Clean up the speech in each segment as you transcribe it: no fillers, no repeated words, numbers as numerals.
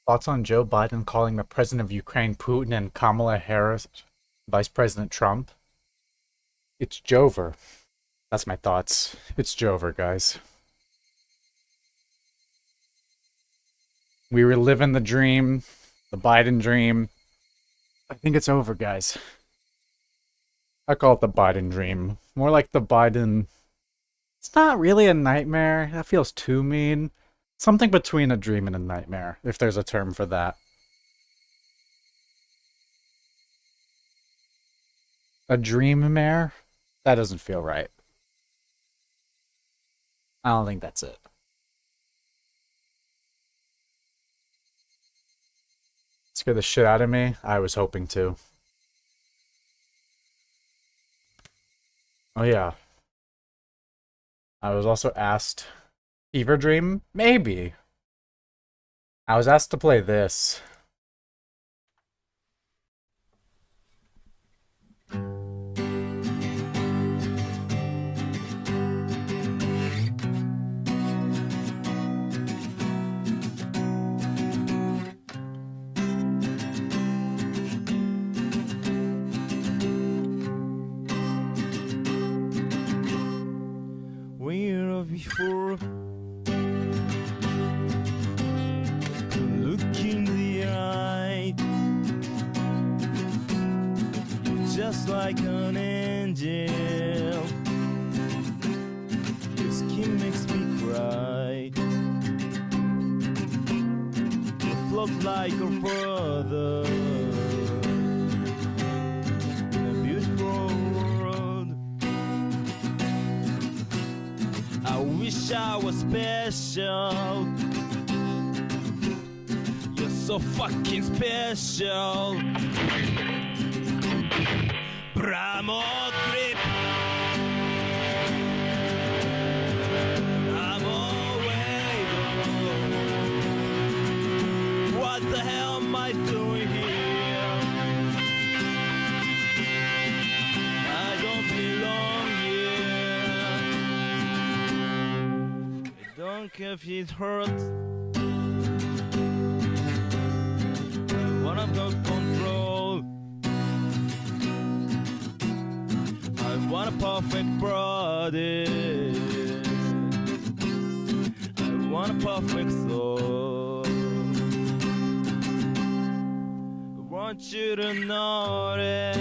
Thoughts on Joe Biden calling the president of Ukraine Putin and Kamala Harris Vice President Trump? It's Jover. That's my thoughts. It's Jover, guys. We were living the dream, the Biden dream. I think it's over, guys. I call it the Biden dream. More like the Biden. It's not really a nightmare. That feels too mean. Something between a dream and a nightmare, if there's a term for that. A dream mare? That doesn't feel right. I don't think that's it. Scare the shit out of me. I was hoping to. Oh yeah. I was also asked Fever Dream? Maybe. I was asked to play this. Where before look in the eye, you're just like an angel. Your skin makes me cry. You float like a brother in a beautiful world. I wish I was special. You're so fucking special. Bramo grip. Bramo wait. What the hell am I doing here? I don't belong here. I don't care if it hurts. I wanna have control. I want a perfect body. I want a perfect soul. I want you to notice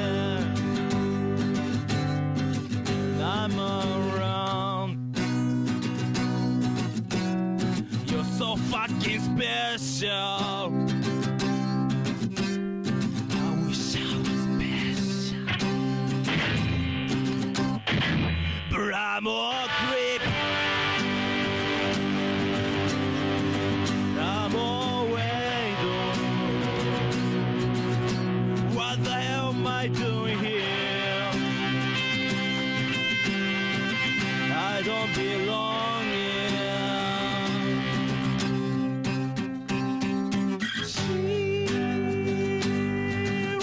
when I'm around. You're so fucking special. I wish I was special. Bramo grip. Bramo wait. What the hell am I doing here? I don't belong here. She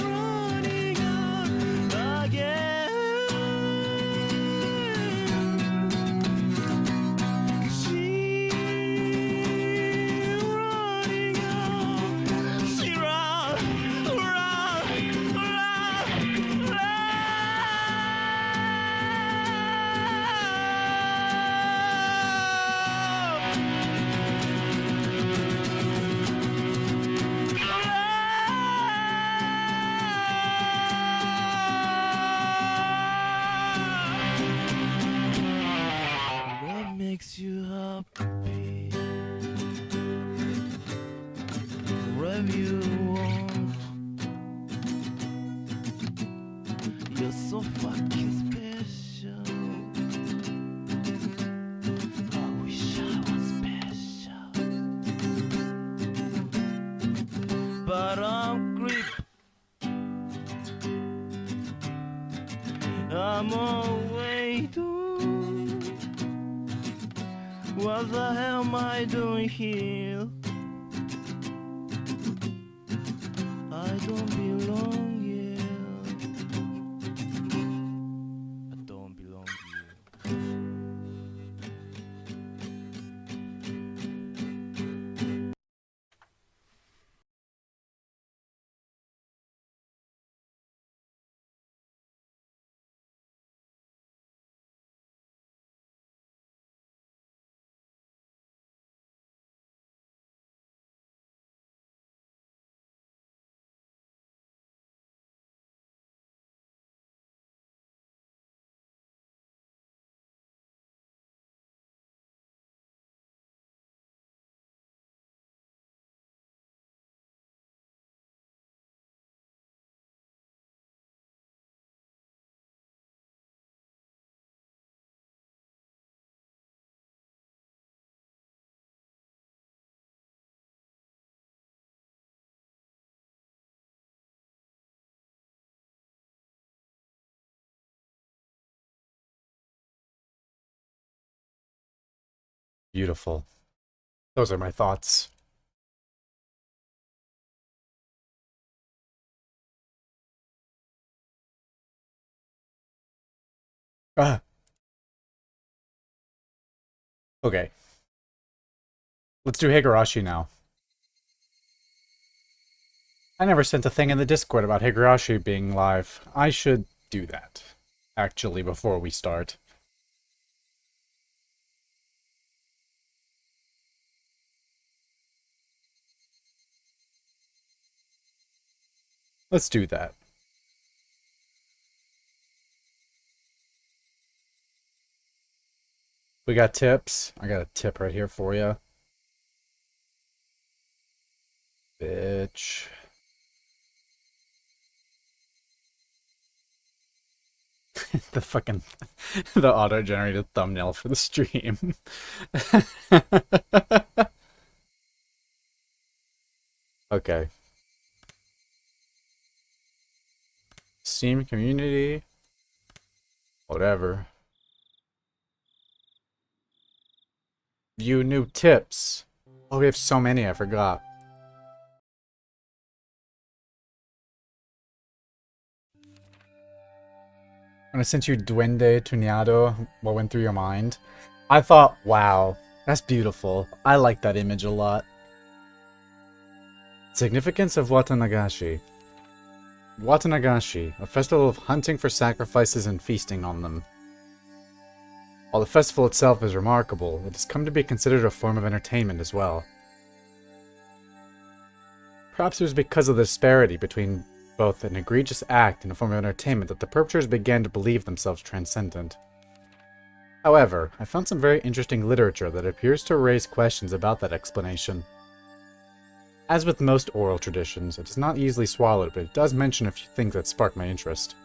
running out again. She running out. She run, run, run, What makes you happy? Whatever you want. You're so fucking special. I wish I was special. But I'm creep. I'm away too. What the hell am I doing here? I don't belong here. I don't belong here. Beautiful. Those are my thoughts. Ah, okay. Let's do Higurashi now. I never sent a thing in the Discord about Higurashi being live. I should do that, actually, before we start. Let's do that. We got tips. I got a tip right here for you. Bitch. The fucking the auto-generated thumbnail for the stream. Okay. Steam community. Whatever. View new tips. Oh, we have so many, I forgot. When I sent you Duende Tuneado, what went through your mind? I thought, wow, that's beautiful. I like that image a lot. Significance of Watanagashi. Watanagashi, a festival of hunting for sacrifices and feasting on them. While the festival itself is remarkable, it has come to be considered a form of entertainment as well. Perhaps it was because of the disparity between both an egregious act and a form of entertainment that the perpetrators began to believe themselves transcendent. However, I found some very interesting literature that appears to raise questions about that explanation. As with most oral traditions, it is not easily swallowed, but it does mention a few things that spark my interest.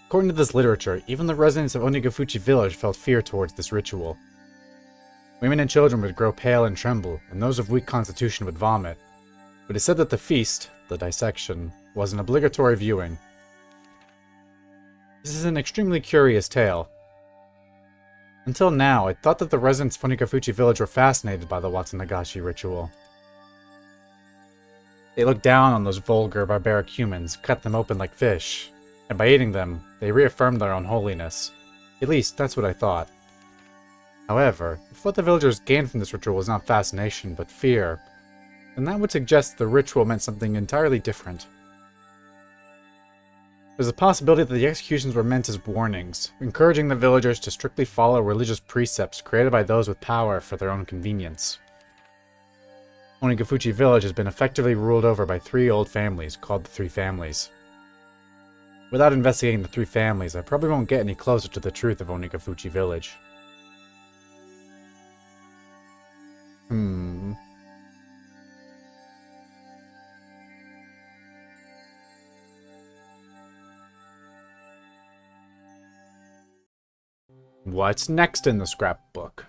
According to this literature, even the residents of Onigafuchi village felt fear towards this ritual. Women and children would grow pale and tremble, and those of weak constitution would vomit. But it is said that the feast, the dissection, was an obligatory viewing. This is an extremely curious tale. Until now, I thought that the residents of Onigafuchi village were fascinated by the Watanagashi ritual. They looked down on those vulgar, barbaric humans, cut them open like fish, and by eating them, they reaffirmed their own holiness. At least, that's what I thought. However, if what the villagers gained from this ritual was not fascination, but fear, then that would suggest the ritual meant something entirely different. There's a possibility that the executions were meant as warnings, encouraging the villagers to strictly follow religious precepts created by those with power for their own convenience. Onigafuchi village has been effectively ruled over by 3 old families, called the Three Families. Without investigating the 3 families, I probably won't get any closer to the truth of Onigafuchi village. What's next in the scrapbook?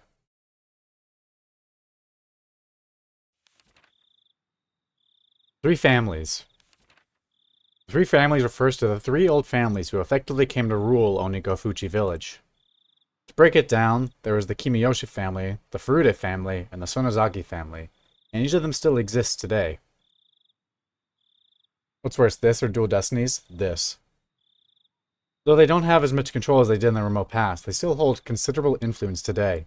Three families. The 3 families refers to the 3 old families who effectively came to rule Onigafuchi village. To break it down, there was the Kimiyoshi family, the Furude family, and the Sonozaki family, and each of them still exists today. What's worse, this or Dual Destinies? This. Though they don't have as much control as they did in the remote past, they still hold considerable influence today.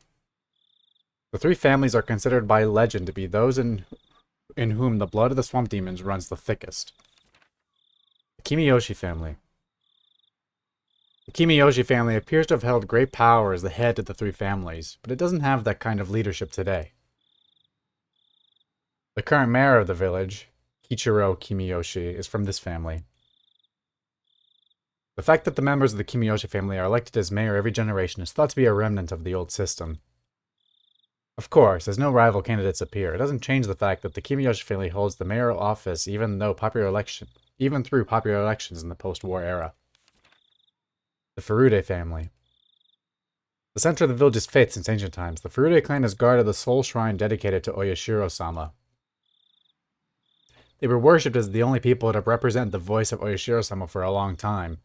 The 3 families are considered by legend to be those in whom the blood of the swamp demons runs the thickest. The Kimiyoshi family. The Kimiyoshi family appears to have held great power as the head of the 3 families, but it doesn't have that kind of leadership today. The current mayor of the village, Kichiro Kimiyoshi, is from this family. The fact that the members of the Kimiyoshi family are elected as mayor every generation is thought to be a remnant of the old system. Of course, as no rival candidates appear, it doesn't change the fact that the Kimiyoshi family holds the mayoral office even through popular elections in the post-war era. The Furude family. The center of the village's faith since ancient times, the Furude clan has guarded the sole shrine dedicated to Oyashiro-sama. They were worshipped as the only people to represent the voice of Oyashiro-sama for a long time,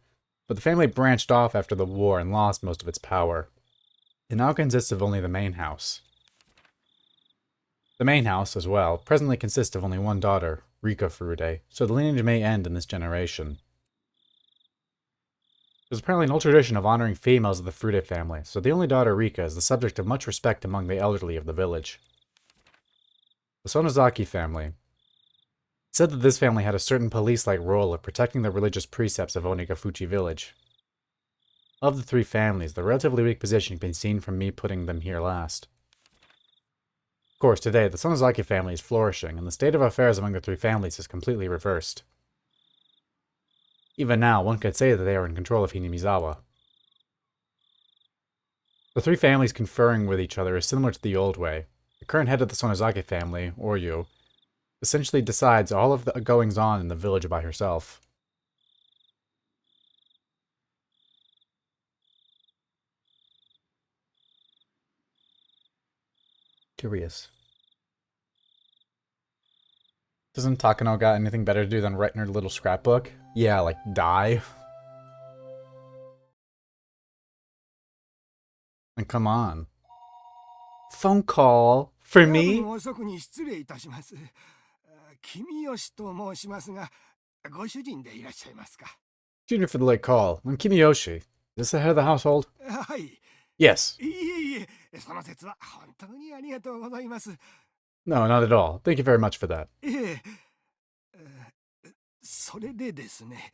but the family branched off after the war and lost most of its power. It now consists of only the main house. The main house, as well, presently consists of only one daughter, Rika Furude, so the lineage may end in this generation. There's apparently an old tradition of honoring females of the Furude family, so the only daughter, Rika, is the subject of much respect among the elderly of the village. The Sonozaki family. It said that this family had a certain police-like role of protecting the religious precepts of Onikafuchi village. Of the three families, the relatively weak position can be seen from me putting them here last. Of course, today, the Sonozaki family is flourishing, and the state of affairs among the three families is completely reversed. Even now, one could say that they are in control of Hinamizawa. The three families conferring with each other is similar to the old way. The current head of the Sonozaki family, Oryu, essentially decides all of the goings-on in the village by herself. Curious. Doesn't Takano got anything better to do than write in her little scrapbook? Yeah, like die. And come on. Phone call for me? 遅くに失礼いたします。君吉と申しますが、ご主人でいらっしゃいますか。 Junior for the late call. I'm Kimiyoshi. Is this the head of the household? はい。Yes. いえいえ、その説は本当にありがとうございます。 No, not at all. Thank you very much for that. ええ、それでですね。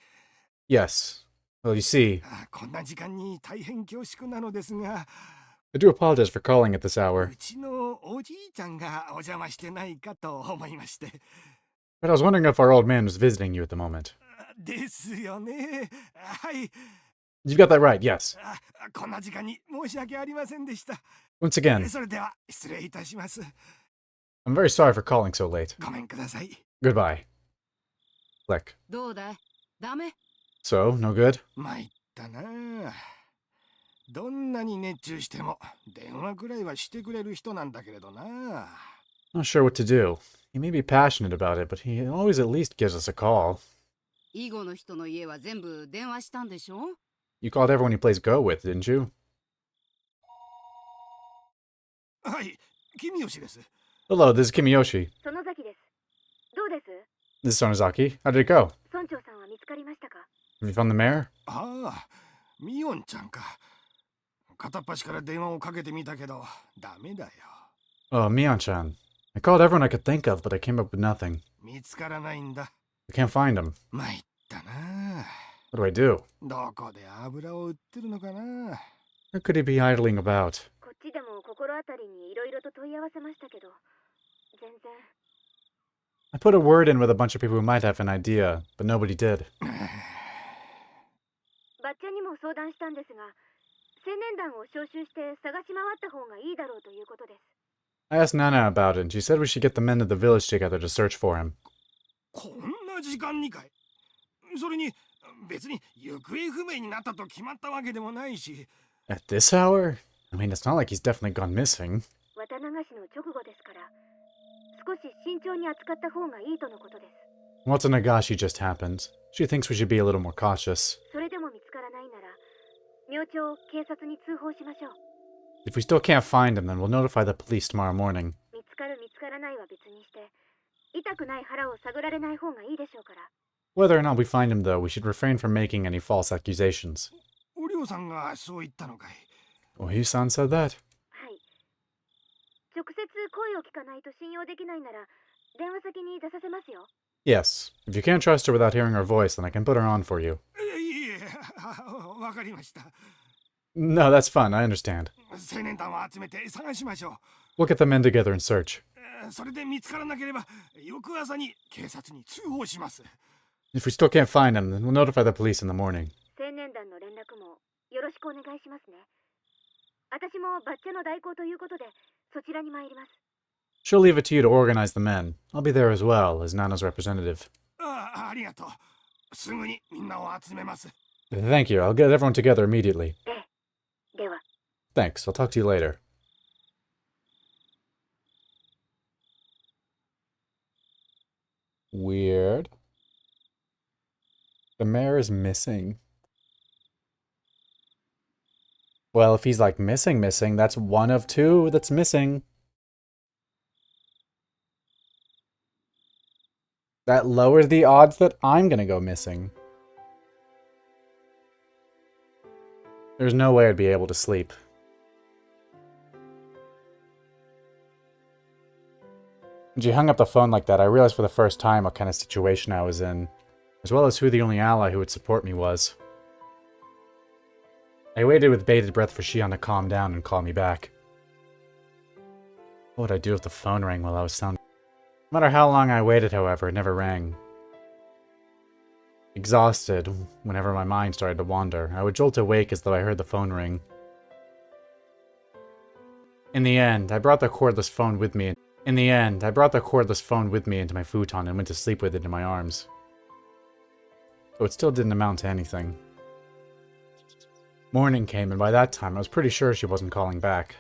Yes. Well, you see, こんな時間に大変恐縮なのですが、 I do apologize for calling at this hour, うちのおじいちゃんがお邪魔してないかと思いまして。 but I was wondering if our old man was visiting you at the moment. ですよね。はい。 You've got that right, yes. こんな時間に申し訳ありませんでした。 Once again, それでは失礼いたします。 I'm very sorry for calling so late. ごめんください。 Goodbye. Click. どうだい？ダメ？ So, no good? 参ったなあ。どんなに熱中しても電話くらいはしてくれる人なんだけれどな。 Not sure what to do. He may be passionate about it, but he always at least gives us a call. 囲碁の人の家は全部電話したんでしょ？ You called everyone he plays Go with, didn't you? はい、君吉です。 Hello, this is Kimiyoshi. 園崎です。どうです？ This is Sonozaki. How did it go? 村長さんは見つかりましたか？ Have you found the mayor? ああ、ミオンちゃんか。片っ端から電話をかけてみたけど、ダメだよ。 Oh, Mion-chan. I called everyone I could think of, but I came up with nothing. 見つからないんだ。 I can't find him. 参ったなあ。 What do I do? どこで油を売ってるのかな。 Where could he be idling about? こっちでも心当たりにいろいろと問い合わせましたけど、全然。 I put a word in with a bunch of people who might have an idea, but nobody did. ばっちゃんにも相談したんですが、青年団を招集して探し回った方がいいだろうということです。 I asked Nana about it, and she said we should get the men of the village together to search for him. こんな時間にかい。それに別に行方不明になったと決まったわけでもないし。 At this hour? I mean, it's not like he's definitely gone missing. 綿流しの直後ですから、少し慎重に扱った方がいいとのことです。 What's a Nagashi just happened. She thinks we should be a little more cautious. それでも見つからないなら、明朝警察に通報しましょう。 If we still can't find him, then we'll notify the police tomorrow morning. 見つかる見つからないは別にして、痛くない腹を探られない方がいいでしょうから。 Whether or not we find him, though, we should refrain from making any false accusations. おりょうさんがそう言ったのかい。 Ohi-san said that? はい。直接声を聞かないと信用できないなら、電話先に出させますよ。 Yes. If you can't trust her without hearing her voice, then I can put her on for you. いえ、わかりました。 No, that's fun. I understand. 青年団を集めて探しましょ We'll get the men together and search. う。それで見つからなければ、翌朝に警察に通報します。 If we still can't find him, then we'll notify the police in the morning. 青年団の連絡もよろしくお願いしますね。私もバッチャの代行ということで、そちらに参ります。 She'll leave it to you to organize the men. I'll be there as well, as Nana's representative. ありがとう。すぐにみんなを集めます。 Thank you. I'll get everyone together immediately. ええ。では。 Thanks. I'll talk to you later. Weird. The mayor is missing. Well, if he's like missing, that's one of two that's missing. That lowers the odds that I'm gonna go missing. There's no way I'd be able to sleep. When she hung up the phone like that, I realized for the first time what kind of situation I was in, as well as who the only ally who would support me was. I waited with bated breath for Shion to calm down and call me back. What would I do if the phone rang while I was sound? No matter how long I waited, however, it never rang. Exhausted, whenever my mind started to wander, I would jolt awake as though I heard the phone ring. In the end, I brought the cordless phone with me into my futon and went to sleep with it in my arms. Though it still didn't amount to anything. Morning came, and by that time, I was pretty sure she wasn't calling back.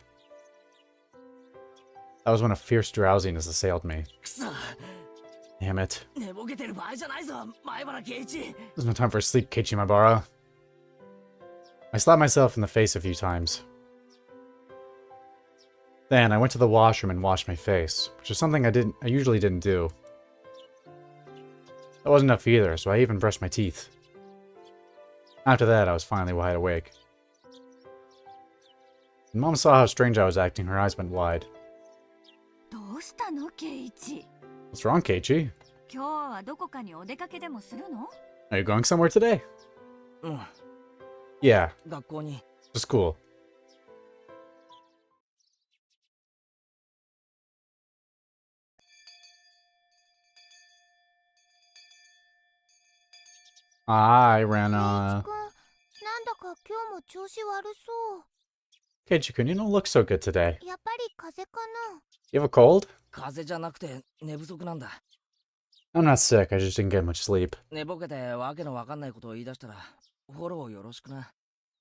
That was when a fierce drowsiness assailed me. Damn it. There's no time for sleep, Keiichi Maibara. I slapped myself in the face a few times. Then I went to the washroom and washed my face, which is something I usually didn't do. That wasn't enough either, so I even brushed my teeth. After that, I was finally wide awake. When Mom saw how strange I was acting, her eyes went wide. What's wrong, Keiichi? Are you going somewhere today? Yeah, to school. Hi, Rena. Keiichi-kun, you don't look so good today. You have a cold? I'm not sick, I just didn't get much sleep.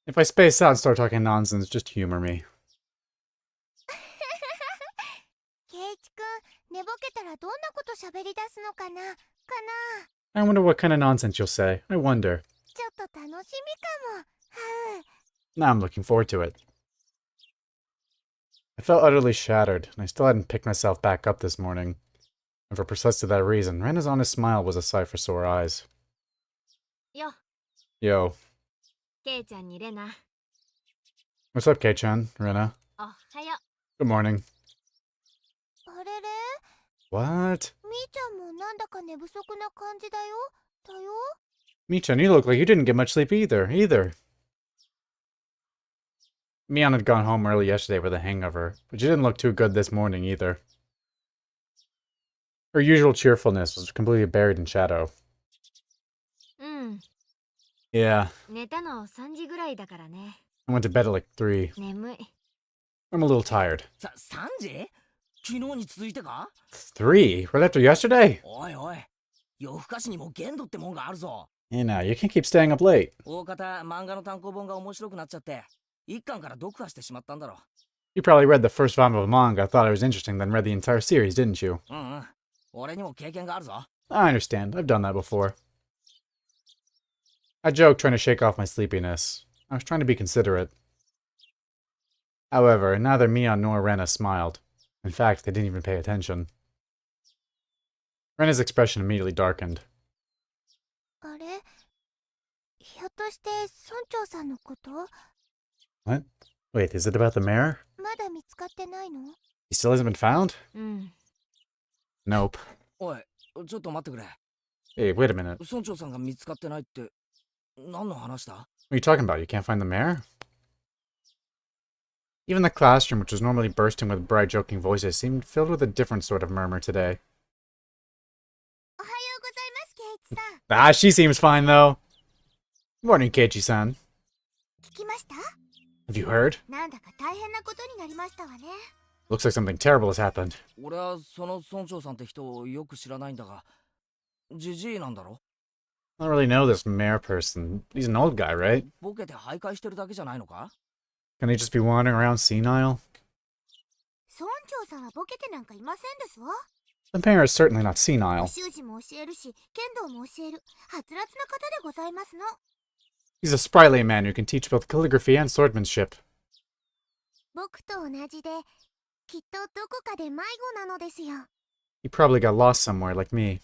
If I space out and start talking nonsense, just humor me. I wonder what kind of nonsense you'll say. I wonder. Now I'm looking forward to it. I felt utterly shattered, and I still hadn't picked myself back up this morning. And for precisely that reason, Rena's honest smile was a sight for sore eyes. Yo. What's up, Kei-chan? Rena? Good morning. What? Mii-chan, you look like you didn't get much sleep either. Mion had gone home early yesterday with a hangover, but she didn't look too good this morning either. Her usual cheerfulness was completely buried in shadow. Yeah. I went to bed at like 3. I'm a little tired. 3? Right after yesterday? Hey now, you can't keep staying up late. You probably read the first volume of a manga, thought it was interesting, then read the entire series, didn't you? I understand. I've done that before. I joked, trying to shake off my sleepiness. I was trying to be considerate. However, neither Mion nor Rena smiled. In fact, they didn't even pay attention. Rena's expression immediately darkened. What? Wait, is it about the mayor? He still hasn't been found? Nope. Hey, wait a minute. What are you talking about? You can't find the mayor? Even the classroom, which was normally bursting with bright, joking voices, seemed filled with a different sort of murmur today. Ah, she seems fine, though. Morning, Keiichi-san. Have you heard? Looks like something terrible has happened. I don't really know this mayor person. He's an old guy, right? Can he just be wandering around senile? The mayor is certainly not senile. He's a sprightly man who can teach both calligraphy and swordsmanship. 僕と同じで、きっとどこかで迷子なのですよ。He probably got lost somewhere like me. 迷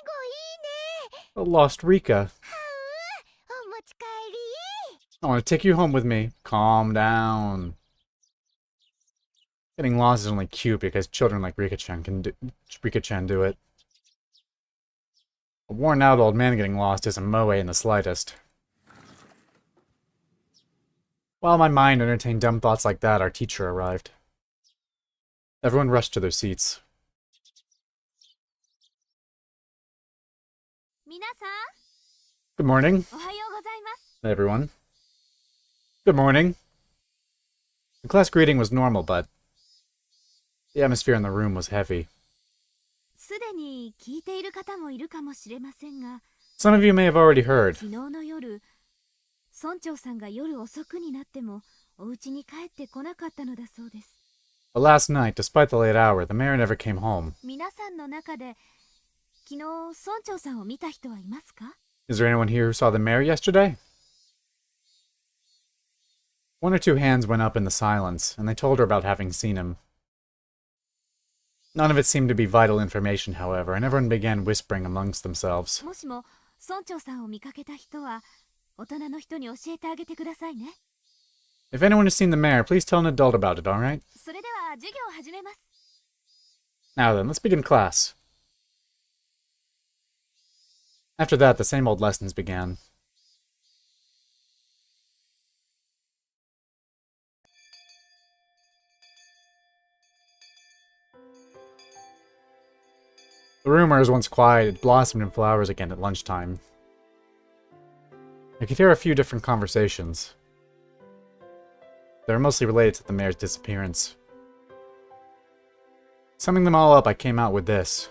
子いいね。 A lost Rika. はう、お持ち帰り。 I want to take you home with me. Calm down. Getting lost is only cute because children like Rika-chan do it. A worn-out old man getting lost isn't moe in the slightest. While my mind entertained dumb thoughts like that, our teacher arrived. Everyone rushed to their seats. 皆さん、 Good morning, おはようございます。 everyone. Good morning. The class greeting was normal, but the atmosphere in the room was heavy. すでに聞いている方もいるかもしれませんが、 Some of you may have already heard. 昨日の夜、村長さんが夜遅くになってもお家に帰ってこなかったのだそうです。 But last night, despite the late hour, the mayor never came home. 皆さんの中で昨日村長さんを見た人はいますか？ Is there anyone here who saw the mayor yesterday? One or two hands went up in the silence, and they told her about having seen him. None of it seemed to be vital information, however, and everyone began whispering amongst themselves. もしも村長さんを見かけた人は大人の人に教えてあげてくださいね。 If anyone has seen the mayor, please tell an adult about it, alright? それでは授業を始めます。 Now then, let's begin class. After that, the same old lessons began. The room, where once quiet, had blossomed in flowers again at lunchtime. I could hear a few different conversations. They were mostly related to the mayor's disappearance. Summing them all up, I came out with this.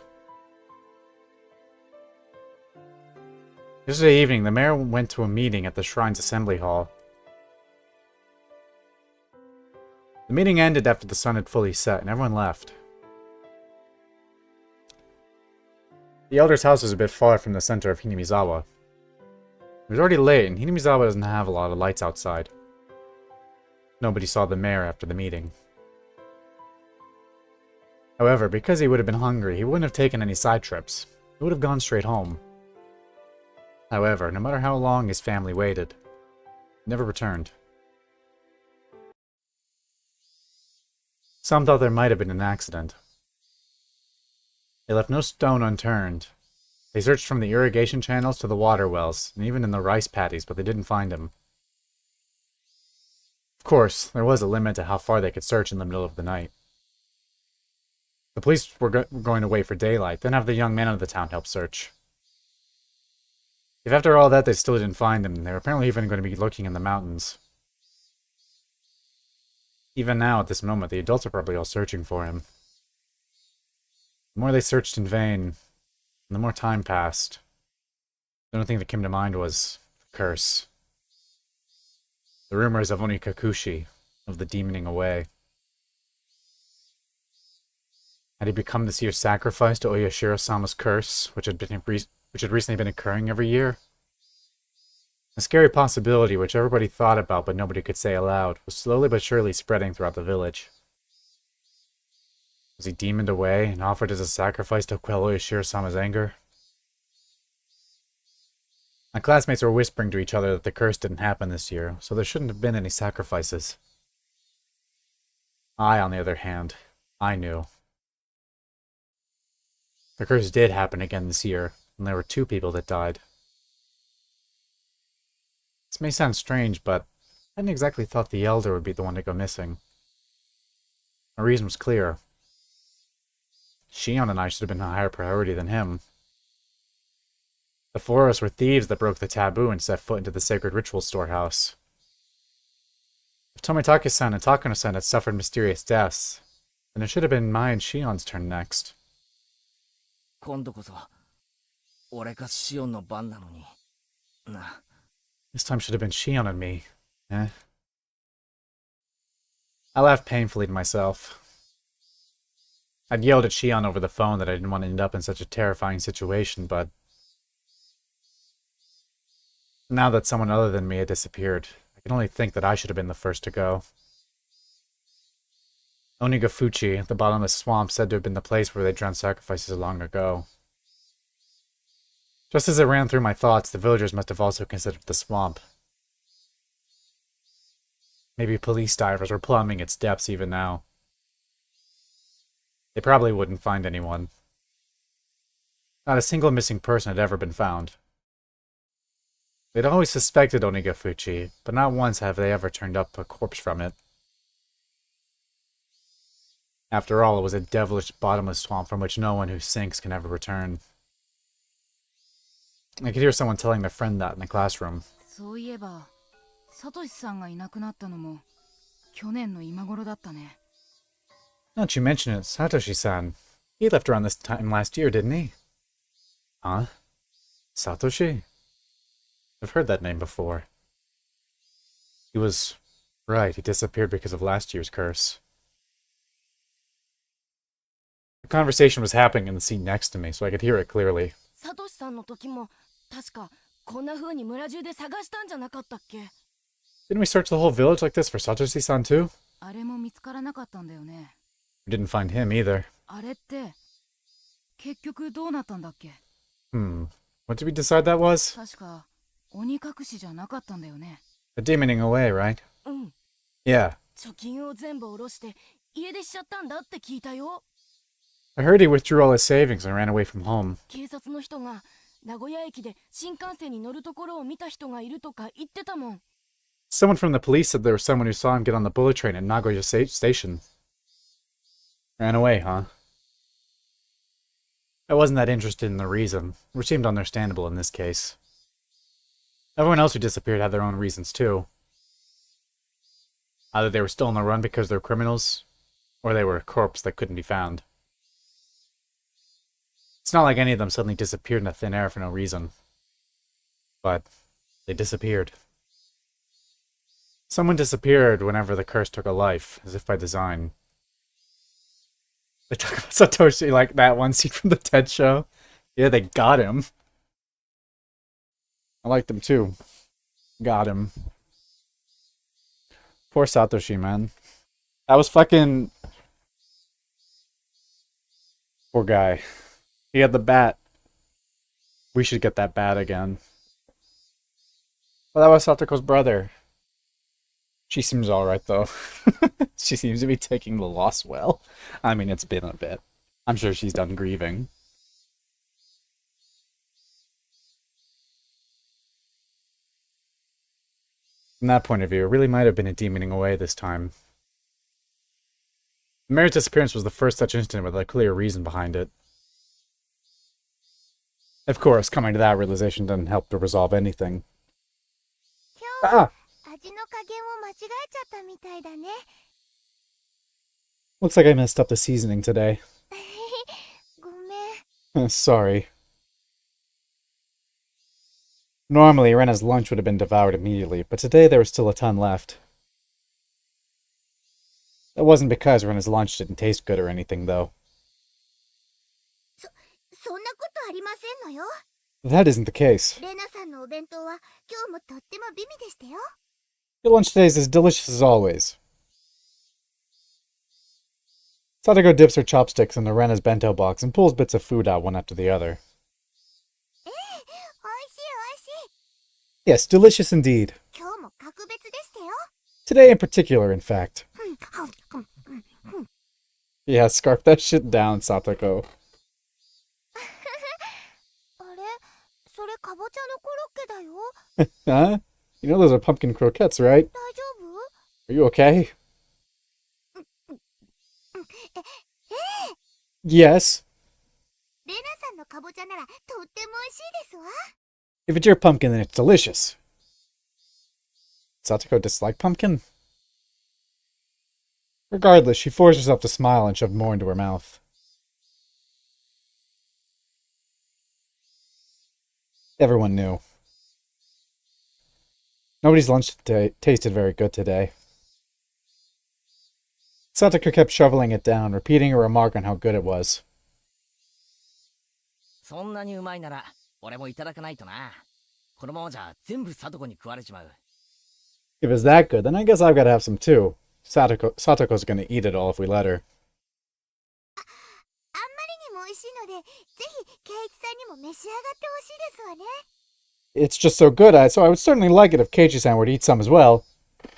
Yesterday evening, the mayor went to a meeting at the Shrine's Assembly Hall. The meeting ended after the sun had fully set, and everyone left. The elder's house was a bit far from the center of Hinamizawa. It was already late, and Hinamizawa doesn't have a lot of lights outside. Nobody saw the mayor after the meeting. However, because he would have been hungry, he wouldn't have taken any side trips. He would have gone straight home. However, no matter how long his family waited, he never returned. Some thought there might have been an accident. They left no stone unturned. They searched from the irrigation channels to the water wells, and even in the rice paddies, but they didn't find him. Of course, there was a limit to how far they could search in the middle of the night. The police were going to wait for daylight, then have the young man of the town help search. If after all that they still didn't find him, they were apparently even going to be looking in the mountains. Even now, at this moment, the adults are probably all searching for him. The more they searched in vain, and the more time passed, the only thing that came to mind was the curse. The rumors of Onikakushi, of the demoning away. Had he become this year's sacrifice to Oyashiro-sama's curse, which had recently been occurring every year? A scary possibility which everybody thought about but nobody could say aloud was slowly but surely spreading throughout the village. Was he demoned away and offered as a sacrifice to quell Oyashiro-sama's anger? My classmates were whispering to each other that the curse didn't happen this year, so there shouldn't have been any sacrifices. I, on the other hand, I knew. The curse did happen again this year, and there were 2 people that died. This may sound strange, but I hadn't exactly thought the elder would be the one to go missing. My reason was clear. Shion and I should have been a higher priority than him. The 4 of us were thieves that broke the taboo and set foot into the sacred ritual storehouse. If Tomitake-san and Takano-san had suffered mysterious deaths, then it should have been my and Shion's turn next. 今度こそ俺かシオンの番なのにな。 This time should have been Shion and me. Eh? I laughed painfully to myself. I'd yelled at Shion over the phone that I didn't want to end up in such a terrifying situation, but now that someone other than me had disappeared, I can only think that I should have been the first to go. Onigafuchi, the bottomless swamp, said to have been the place where they drowned sacrifices long ago. Just as it ran through my thoughts, the villagers must have also considered the swamp. Maybe police divers were plumbing its depths even now. They probably wouldn't find anyone. Not a single missing person had ever been found. They'd always suspected Onigafuchi, but not once have they ever turned up a corpse from it. After all, it was a devilish bottomless swamp from which no one who sinks can ever return. I could hear someone telling their friend that in the classroom. そういえば、サトシさんがいなくなったのも去年の今頃だったね。Now that you mention it, Satoshi-san. He left around this time last year, didn't he? Huh? Satoshi? I've heard that name before. He was right. He disappeared because of last year's curse. The conversation was happening in the seat next to me, so I could hear it clearly. サトシさんの時も確かこんな風に村中で探したんじゃなかったっけ？ Didn't we search the whole village like this for Satoshi-san too? あれも見つからなかったんだよね。We didn't find him either. あれって結局どうなったんだっけ？ What did we decide that was? 確か鬼隠しじゃなかったんだよね。 A demoning away, right? うん。 Yeah. 貯金を全部下ろして家出しちゃったんだって聞いたよ。 I heard he withdrew all his savings and ran away from home. 警察の人が名古屋駅で新幹線に乗るところを見た人がいるとか言ってたもん。 Someone from the police said there was someone who saw him get on the bullet train at Nagoya Station. Ran away, huh? I wasn't that interested in the reason, which seemed understandable in this case. Everyone else who disappeared had their own reasons too. Either they were still on the run because they're criminals, or they were a corpse that couldn't be found. It's not like any of them suddenly disappeared into thin air for no reason. But they disappeared. Someone disappeared whenever the curse took a life, as if by design. They talk about Satoshi like that one scene from the TED show. Yeah, they got him. I liked him too. Got him. Poor Satoshi, man. That was fucking... Poor guy. He had the bat. We should get that bat again. Well, that was Satoko's brother. She seems alright, though. She seems to be taking the loss well. I mean, it's been a bit. I'm sure she's done grieving. From that point of view, it really might have been a demoning away this time. The mayor's disappearance was the first such incident with a clear reason behind it. Of course, coming to that realization doesn't help to resolve anything. Ah! 味の加減を間違えちゃったみたいだね。 Looks like I messed up the seasoning today. ごめん。 Sorry. Normally, Rena's lunch would have been devoured immediately, but today there was still a ton left. That wasn't because Rena's lunch didn't taste good or anything, though. そんなことありませんのよ。 That isn't the case. レナさんのお弁当は今日もとっても美味でしたよ。 Your lunch today is as delicious as always. Sadako dips her chopsticks into Rena's bento box and pulls bits of food out one after the other. おいしいおいしい。 Yes, delicious indeed. 今日も格別でしたよ。 Today in particular, in fact. Yeah, scarf that shit down, Satoko. あれそれかぼちゃのコロッケだよ。 Huh? You know those are pumpkin croquettes, right? 大丈夫？ Are you okay? Yes. レナさんのかぼちゃならとっても美味しいですわ。 If it's your pumpkin, then it's delicious. Satoko dislike pumpkin? Regardless, she forced herself to smile and shoved more into her mouth. Everyone knew. Nobody's lunch tasted very good today. Satoko kept shoveling it down, repeating her remark on how good it was. そんなにうまいなら俺もいただかないとな。このままじゃ全部サトコに食われちまう。If it's that good, then I guess I've got to have some too. Satoko's gonna eat it all if we let her. あんまりにも美味しいので、ぜひ圭一さんにも召し上がってほしいですわね。 It's just so good, so I would certainly like it if Keiichi-san were to eat some as well.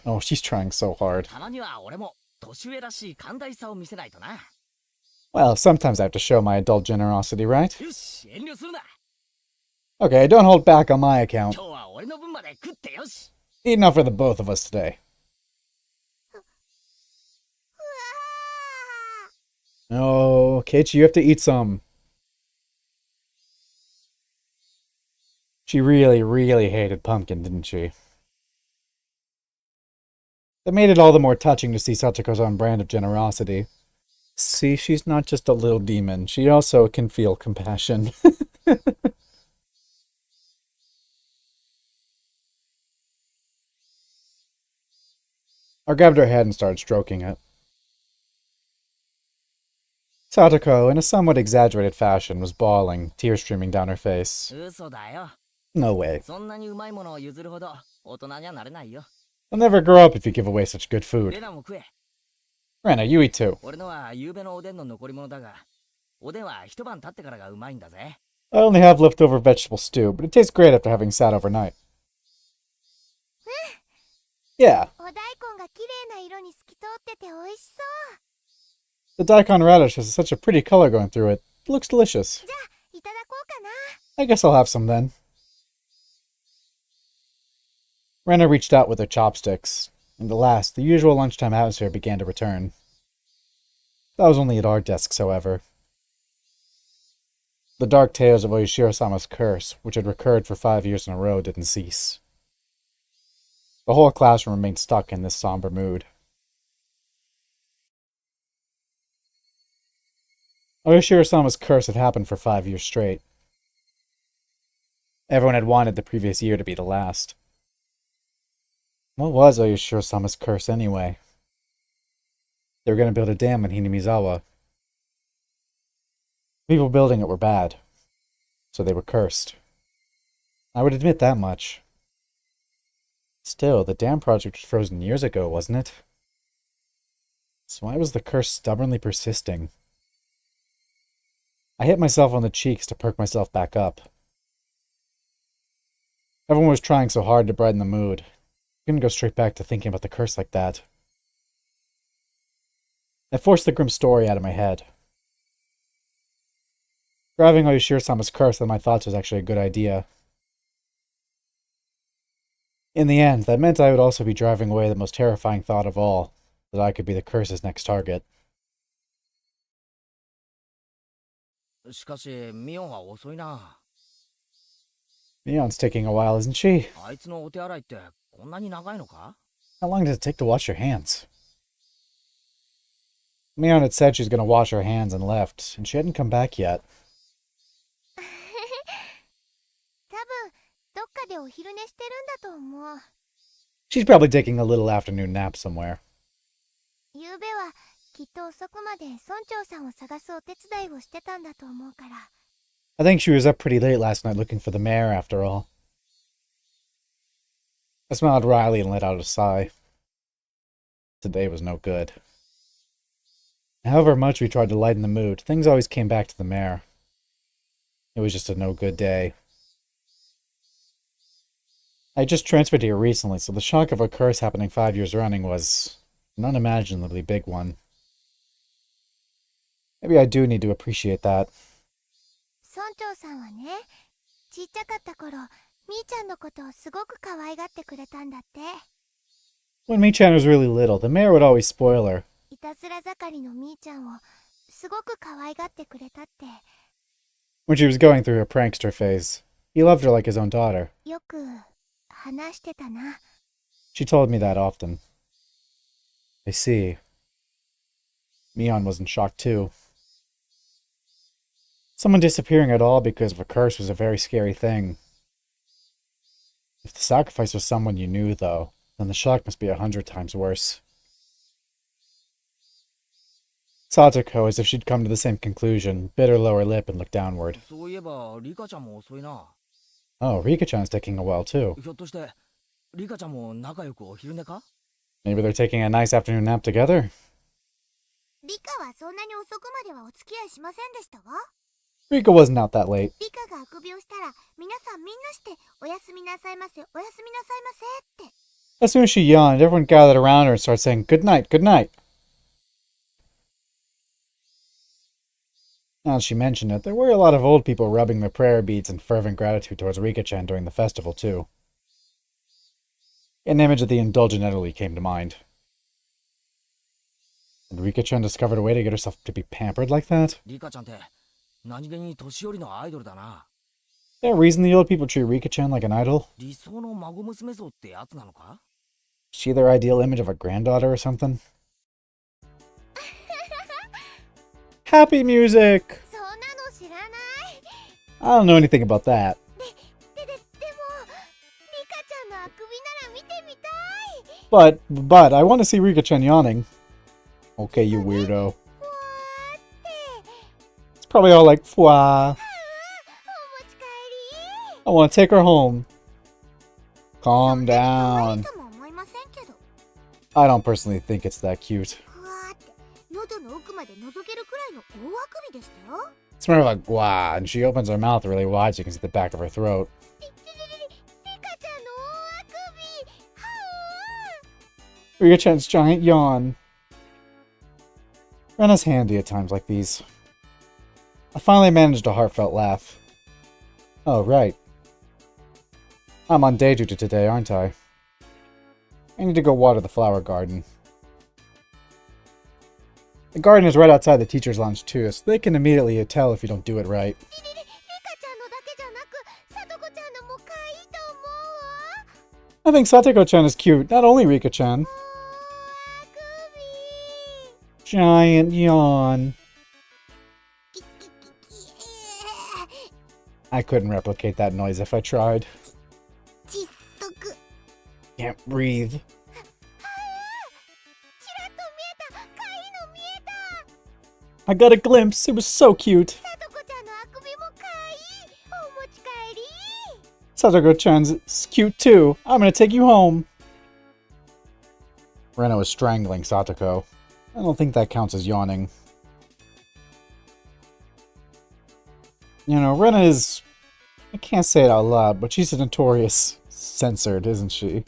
Oh, she's trying so hard. たまには俺も年上らしい寛大さを見せないとな。 Well, sometimes I have to show my adult generosity, right? よし、遠慮するな。 Okay, don't hold back on my account. 今日は俺の分まで食ってよし。 Eat enough for the both of us today. Oh, Keiichi, you have to eat some. She really, really hated pumpkin, didn't she? That made it all the more touching to see Satoko's own brand of generosity. See, she's not just a little demon. She also can feel compassion. I grabbed her head and started stroking it. Satoko, in a somewhat exaggerated fashion, was bawling, tears streaming down her face. 嘘だよ。 No way. そんなにうまいものを譲るほど大人にはなれないよ。 I'll never grow up if you give away such good レ food. ナも食え。 Rena, you eat too. 俺のは夕べのおでんの残り物だが、おでんは一晩経ってからがうまいんだぜ。 I only have leftover vegetable stew, but it tastes great after having sat overnight. Yeah, お大根が綺麗な色に透き通ってて美味しそう。 the daikon radish has such a pretty color going through it. It looks delicious. じゃあ、いただこうかな。 I guess I'll have some then. Rena reached out with her chopsticks, and at last, the usual lunchtime atmosphere began to return. That was only at our desks, however. The dark tales of Oyashiro-sama's curse, which had recurred for 5 years in a row, didn't cease. The whole classroom remained stuck in this somber mood. Oyashiro-sama's curse had happened for 5 years straight. Everyone had wanted the previous year to be the last. What was Oyashiro-sama's curse anyway? They were going to build a dam in Hinamizawa. People building it were bad, so they were cursed. I would admit that much. Still, the dam project was frozen years ago, wasn't it? So why was the curse stubbornly persisting? I hit myself on the cheeks to perk myself back up. Everyone was trying so hard to brighten the mood. I couldn't go straight back to thinking about the curse like that. I forced the grim story out of my head. Driving Oyashiro-sama's curse out of my thoughts was actually a good idea. In the end, that meant I would also be driving away the most terrifying thought of all, that I could be the curse's next target. しかし、ミオンは遅いな。 Mion's taking a while, isn't she? あいつのお手洗いってこんなに長いのか？ How long does it take to wash your hands? Mion had said she was going to wash her hands and left, and she hadn't come back yet. 多分、どっかでお昼寝してるんだと思う。 She's probably taking a little afternoon nap somewhere. 昨夜はきっと遅くまで村長さんを探すお手伝いをしてたんだと思うから。 I think she was up pretty late last night looking for the mayor, after all. I smiled wryly and let out a sigh. Today was no good. However much we tried to lighten the mood, things always came back to the mayor. It was just a no-good day. I just transferred here recently, so the shock of a curse happening 5 years running was an unimaginably big one. Maybe I do need to appreciate that. 村長さんはね、ちっちゃかった頃、みーちゃんのことをすごく可愛がってくれたんだって。 When Mi-chan was really little, the mayor would always spoil her. いたずら盛りのみーちゃんをすごく可愛がってくれたって。 When she was going through her prankster phase, he loved her like his own daughter. よく話してたな。 She told me that often. I see. Mion was in shock too. Someone disappearing at all because of a curse was a very scary thing. If the sacrifice was someone you knew, though, then the shock must be 100 times worse. Satoko, as if she'd come to the same conclusion, bit her lower lip and looked downward. そういえば、リカちゃんも遅いな。 Oh, Rika-chan's taking a while too. ひょっとして、リカちゃんも仲良くお昼寝か？ Maybe they're taking a nice afternoon nap together. リカはそんなに遅くまではお付き合いしませんでしたわ。 Rika wasn't out that late. リカがあくびをしたら皆さんみんなしておやすみなさいませ、おやすみなさいませって。 As soon as she yawned, everyone gathered around her and started saying, "Good night, good night." Now that she mentioned it, there were a lot of old people rubbing their prayer beads in fervent gratitude towards Rika-chan during the festival, too. An image of the indulgent elderly came to mind. Had Rika-chan discovered a way to get herself to be pampered like that? リカちゃんって何気に年寄りのアイドルだな。 Is there a reason the old people treat Rika-chan like an idol? 理想の孫娘像ってやつなのか？ Is she their ideal image of a granddaughter or something? Happy music! そんなの知らない。 I don't know anything about that. でもリカちゃんのあくびなら見てみたい。 But, I want to see Rika-chan yawning. Okay, you weirdo. ふわーって。 It's probably all like, "Fwa, お持ち帰り。 I want to take her home." Calm 可愛 down. いとも思いませんけど。 I don't personally think it's that cute. ふわーって喉の奥まで覗けるくらいの大あくびでしたよ。 It's more of a gwa, and she opens her mouth really wide so you can see the back of her throat. リカちゃんの大あくび。は Rika-chan's giant yawn. Rena's handy at times like these. I finally managed a heartfelt laugh. Oh, right. I'm on day duty today, aren't I? I need to go water the flower garden. The garden is right outside the teacher's lounge too, so they can immediately tell if you don't do it right. リカちゃんのだけじゃなく、さとこちゃんのも可愛いと思うわ。 I think Satoko-chan is cute, not only Rika-chan. 大あくび。 Giant yawn. I couldn't replicate that noise if I tried. 窒息。 Can't breathe. ちらっと見えた。可愛いの見えた。 I got a glimpse. It was so cute. さとこちゃんのあくびも可愛い。お持ち帰り。 Satoko-chan's cute too. I'm gonna take you home. Rena was strangling Satoko. I don't think that counts as yawning. You know, Rena is... I can't say it out loud, but she's a notorious censored, isn't she?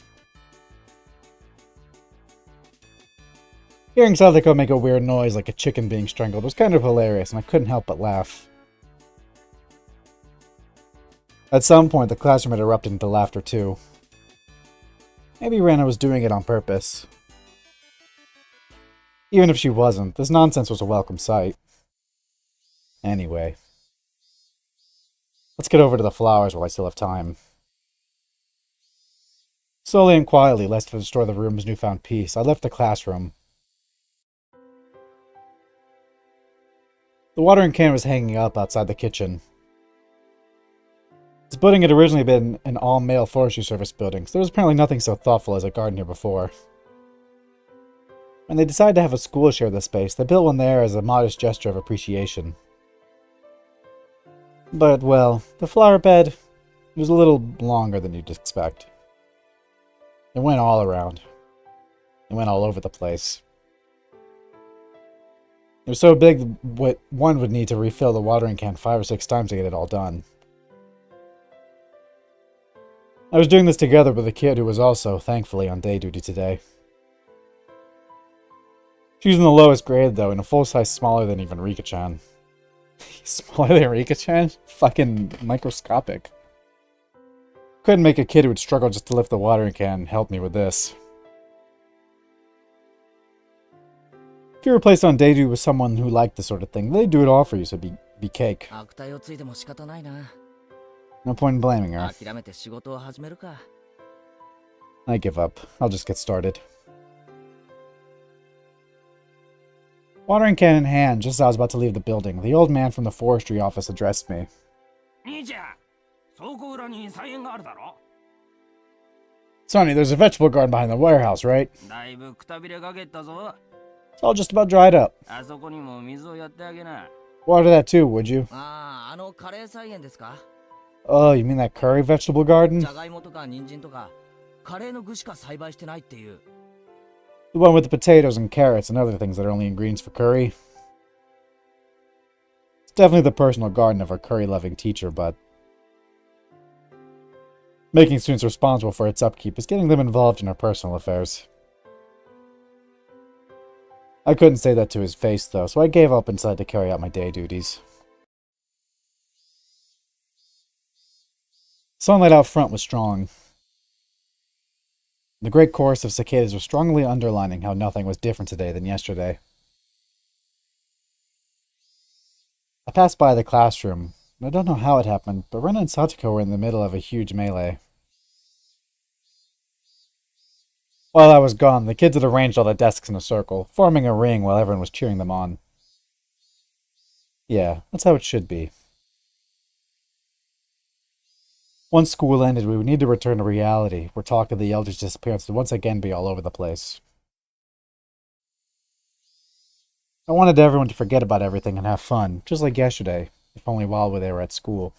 Hearing Satoko make a weird noise like a chicken being strangled was kind of hilarious, and I couldn't help but laugh. At some point, the classroom had erupted into laughter too. Maybe Rena was doing it on purpose. Even if she wasn't, this nonsense was a welcome sight. Anyway. Let's get over to the flowers while I still have time. Slowly and quietly, lest to destroy the room's newfound peace, I left the classroom. The watering can was hanging up outside the kitchen. This building had originally been an all-male forestry service building, so there was apparently nothing so thoughtful as a garden here before. When they decided to have a school share the space, they built one there as a modest gesture of appreciation. But, well, the flower bed was a little longer than you'd expect. It went all around. It went all over the place. It was so big that one would need to refill the watering can 5 or 6 times to get it all done. I was doing this together with a kid who was also, thankfully, on day duty today. She was in the lowest grade, though, and a full size smaller than even Rika-chan. Smaller than Rika-chan? Fucking microscopic. Couldn't make a kid who would struggle just to lift the watering can help me with this. If you were placed on day duty with someone who liked this sort of thing, they'd do it all for you, so it'd be cake. 悪態をついても仕方ないな。 No point in blaming her. 諦めて仕事を始めるか。 I give up. I'll just get started. Watering can in hand, just as I was about to leave the building, the old man from the forestry office addressed me. 兄ちゃん、倉庫裏に菜園があるだろ。 Sonny, there's a vegetable garden behind the warehouse, right? だいぶくたびれかけたぞ。 It's all just about dried up. あそこにも水をやってあげな。 Water that too, would you? ああ、あのカレー菜園ですか？ Oh, you mean that curry vegetable garden? じゃがいもとか人参とかカレーの具しか栽培してないっていう。 The one with the potatoes and carrots and other things that are only ingredients for curry. It's definitely the personal garden of our curry-loving teacher, but making students responsible for its upkeep is getting them involved in our personal affairs. I couldn't say that to his face, though, so I gave up and decided to carry out my day duties. Sunlight out front was strong. The great chorus of cicadas was strongly underlining how nothing was different today than yesterday. I passed by the classroom, and I don't know how it happened, but Rena and Satoko were in the middle of a huge melee. While I was gone, the kids had arranged all the desks in a circle, forming a ring while everyone was cheering them on. Yeah, that's how it should be. Once school ended, we would need to return to reality, where talk of the elders' disappearance would once again be all over the place. I wanted everyone to forget about everything and have fun, just like yesterday, if only while they were at school.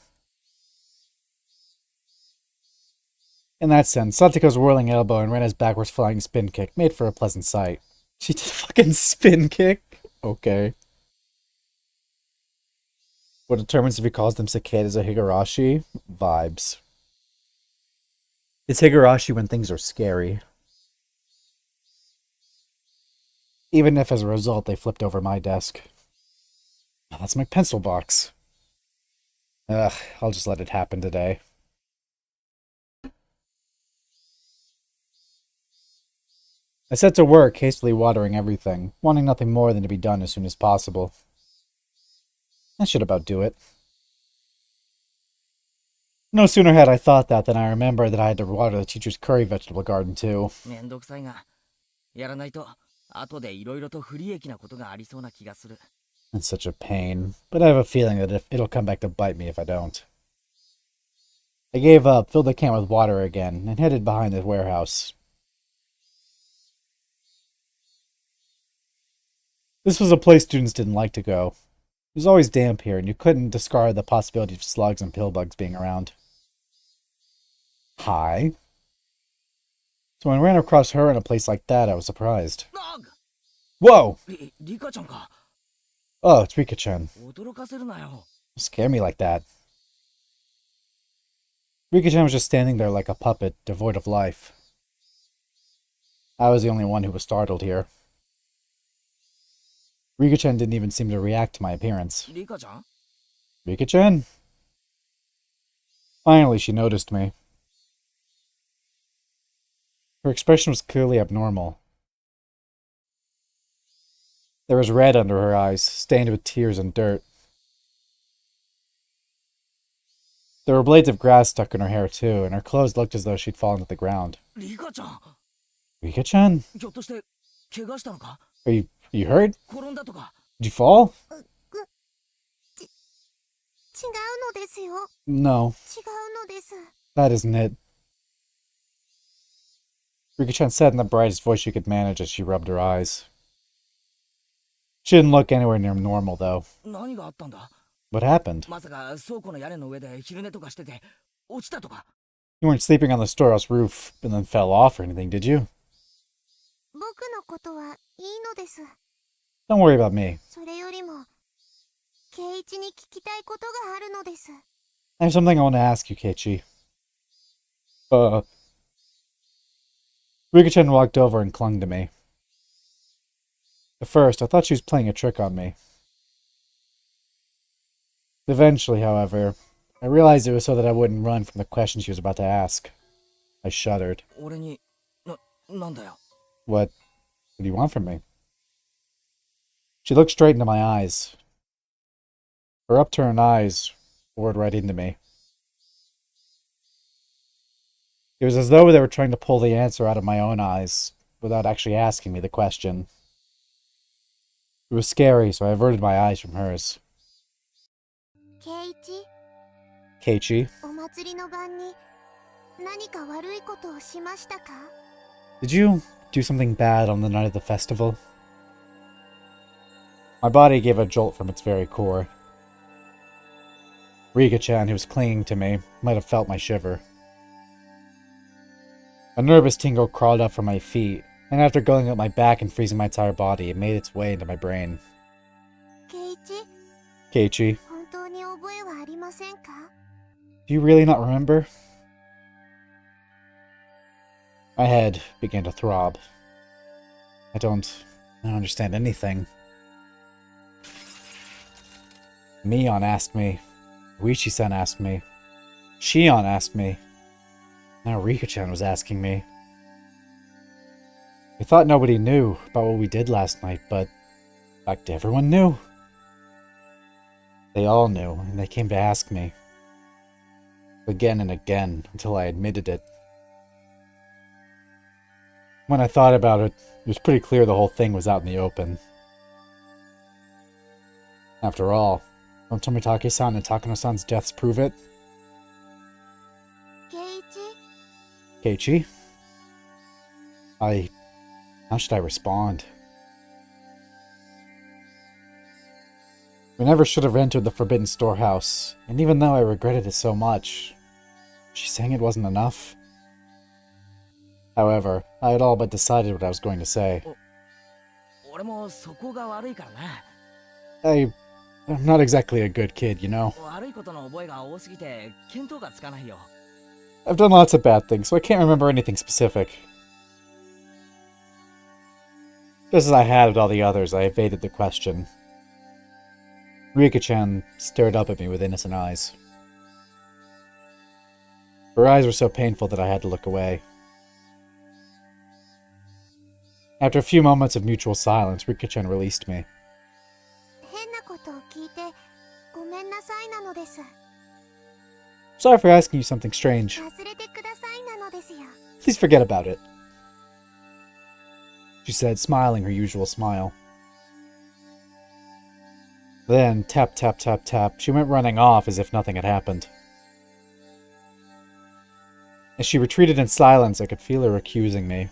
In that sense, Satoko's whirling elbow and Rena's backwards flying spin kick made for a pleasant sight. She did a fucking spin kick? Okay. What determines if he calls them cicadas or Higurashi? Vibes. It's Higurashi when things are scary. Even if as a result they flipped over my desk. Oh, that's my pencil box. Ugh, I'll just let it happen today. I set to work, hastily watering everything, wanting nothing more than to be done as soon as possible. That should about do it. No sooner had I thought that than I remembered that I had to water the teacher's curry vegetable garden too. めんどくさいが、やらないと後でいろいろと不利益なことがありそうな気がする。 It's such a pain, but I have a feeling that it'll come back to bite me if I don't. I gave up, filled the can with water again, and headed behind the warehouse. This was a place students didn't like to go. It was always damp here, and you couldn't discard the possibility of slugs and pillbugs being around. Hi. So when I ran across her in a place like that, I was surprised. Whoa! リカちゃんか。 Oh, it's Rika-chan. 驚かせるなよ。 Don't scare me like that. Rika-chan was just standing there like a puppet, devoid of life. I was the only one who was startled here. Rika-chan didn't even seem to react to my appearance. リカちゃん？ Rika-chan? Finally, she noticed me. Her expression was clearly abnormal. There was red under her eyes, stained with tears and dirt. There were blades of grass stuck in her hair too, and her clothes looked as though she'd fallen to the ground. リカちゃん。 Rika-chan? ひょっとして怪我したのか？ Are you hurt? 転んだとか？ Did you fall? 違うのですよ。 No, 違うのです。 that isn't it. Rika-chan said in the brightest voice she could manage as she rubbed her eyes. She didn't look anywhere near normal, though. 何があったんだ？ What happened? まさか倉庫の屋根の上で昼寝とかしてて落ちたとか？ You weren't sleeping on the storehouse roof and then fell off or anything, did you? 僕のことはいいのです。 Don't worry about me. それよりも、圭一に聞きたいことがあるのです。 I have something I want to ask you, Keiichi. Rika-chan walked over and clung to me. At first, I thought she was playing a trick on me. Eventually, however, I realized it was so that I wouldn't run from the question she was about to ask. I shuddered. 俺になんだよ。 What do you want from me? She looked straight into my eyes. Her upturned eyes bored right into me. It was as though they were trying to pull the answer out of my own eyes without actually asking me the question. It was scary, so I averted my eyes from hers. 圭一、 Keiichi, お祭りの晩に何か悪いことをしましたか？ did you do something bad on the night of the festival? My body gave a jolt from its very core. Rika-chan, who was clinging to me, might have felt my shiver. A nervous tingle crawled up from my feet, and after going up my back and freezing my entire body, it made its way into my brain. ケイチ、 Keiichi, 本当に覚えはありませんか？ do you really not remember? My head began to throb. I don't understand anything. Mion asked me. Uichi-san asked me. Shion asked me. Now Rika-chan was asking me. I thought nobody knew about what we did last night, but in fact everyone knew. They all knew, and they came to ask me. Again and again, until I admitted it. When I thought about it, it was pretty clear the whole thing was out in the open. After all, don't Tomitake-san and Takano-san's deaths prove it? ケイチ、 Keiichi? How should I respond? We never should have entered the Forbidden Storehouse, and even though I regretted it so much, she's saying it wasn't enough. However, I had all but decided what I was going to say. 俺もそこが悪いからな。I'm not exactly a good kid, you know. 悪いことの覚えが多すぎて見当がつかないよ。 I've done lots of bad things, so I can't remember anything specific. Just as I had with all the others, I evaded the question. Rika-chan stared up at me with innocent eyes. Her eyes were so painful that I had to look away. After a few moments of mutual silence, Rika-chan released me. 変なことを聞いてごめんなさいなのです。 Sorry for asking you something strange. 忘れてくださいなのですよ。 Please forget about it, she said, smiling her usual smile. Then, tap, tap, tap, tap, she went running off as if nothing had happened. As she retreated in silence, I could feel her accusing me.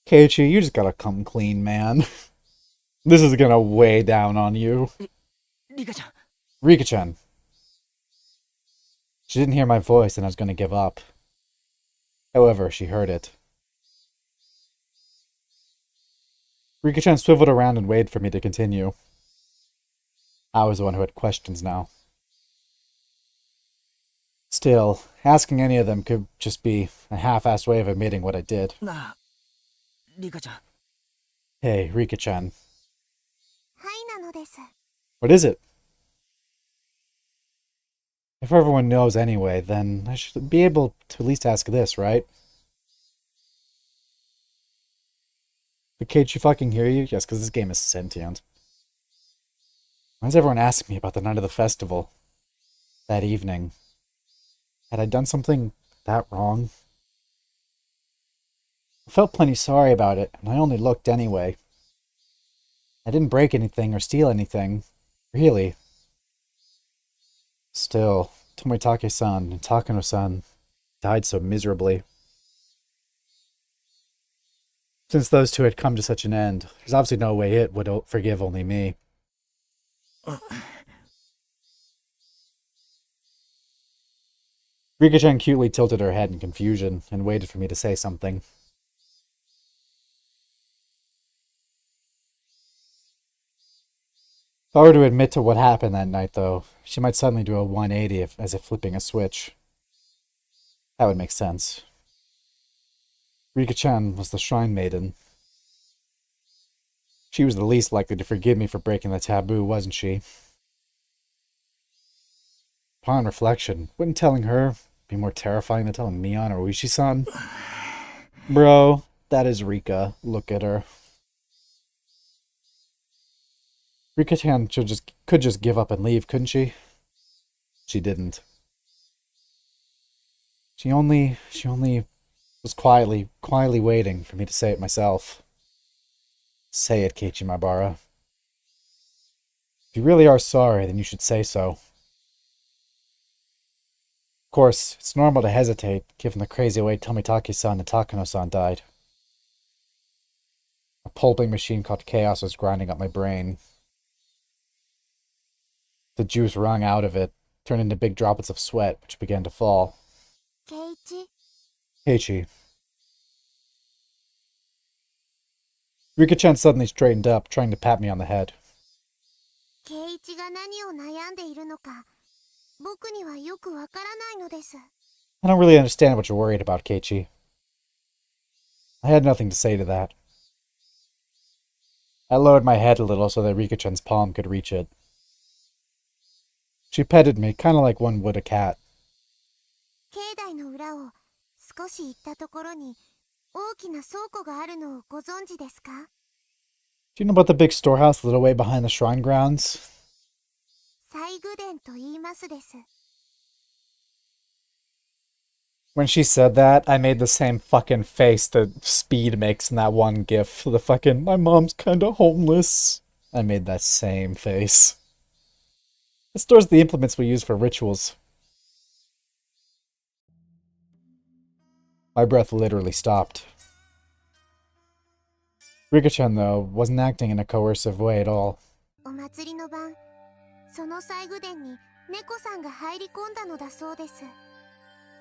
Keiichi, you just gotta come clean, man. This is gonna weigh down on you. リカちゃん、 Rika-chan. She didn't hear my voice and I was gonna give up. However, she heard it. Rika-chan swiveled around and waited for me to continue. I was the one who had questions now. Still, asking any of them could just be a half-assed way of admitting what I did. なあ、リカちゃん、 Hey, Rika-chan. はいなのです。 What is it? If everyone knows anyway, then I should be able to at least ask this, right? But Kate, you fucking hear you? Yes, because this game is sentient. Why does everyone ask me about the night of the festival? That evening. Had I done something that wrong? I felt plenty sorry about it, and I only looked anyway. I didn't break anything or steal anything. Really. Still, Tomitake-san and Takano-san died so miserably. Since those two had come to such an end, there's obviously no way it would forgive only me. Rika-chan cutely tilted her head in confusion and waited for me to say something. If I were to admit to what happened that night, though, she might suddenly do a 180 as if flipping a switch. That would make sense. Rika-chan was the shrine maiden. She was the least likely to forgive me for breaking the taboo, wasn't she? Upon reflection, wouldn't telling her be more terrifying than telling Mion or Uishi-san? Bro, that is Rika. Look at her. Rika-chan could just give up and leave, couldn't she? She didn't. She only was quietly waiting for me to say it myself. Say it, Keiichi Maibara. If you really are sorry, then you should say so. Of course, it's normal to hesitate, given the crazy way Tomitake-san and Takano-san died. A pulping machine called Chaos was grinding up my brain. The juice wrung out of it, turned into big droplets of sweat, which began to fall. ケイチ、Keiichi. Rika-chan suddenly straightened up, trying to pat me on the head. 圭一が何を悩んでいるのか、僕にはよくわからないのです。I don't really understand what you're worried about, Keiichi. I had nothing to say to that. I lowered my head a little so that Rika-chan's palm could reach it. She petted me, kind of like one would a cat. 境内の裏を少し行ったところに大きな倉庫があるのをご存知ですか？ Do you know about the big storehouse a little way behind the shrine grounds? 祭具殿と言いますです。When she said that, I made the same fucking face that Speed makes in that one gif. The fucking, my mom's kinda homeless. I made that same face. It stores the implements we use for rituals. My breath literally stopped. Rika-chan, though, wasn't acting in a coercive way at all. お祭りの晩、その祭具殿に猫さんが入り込んだのだそうです。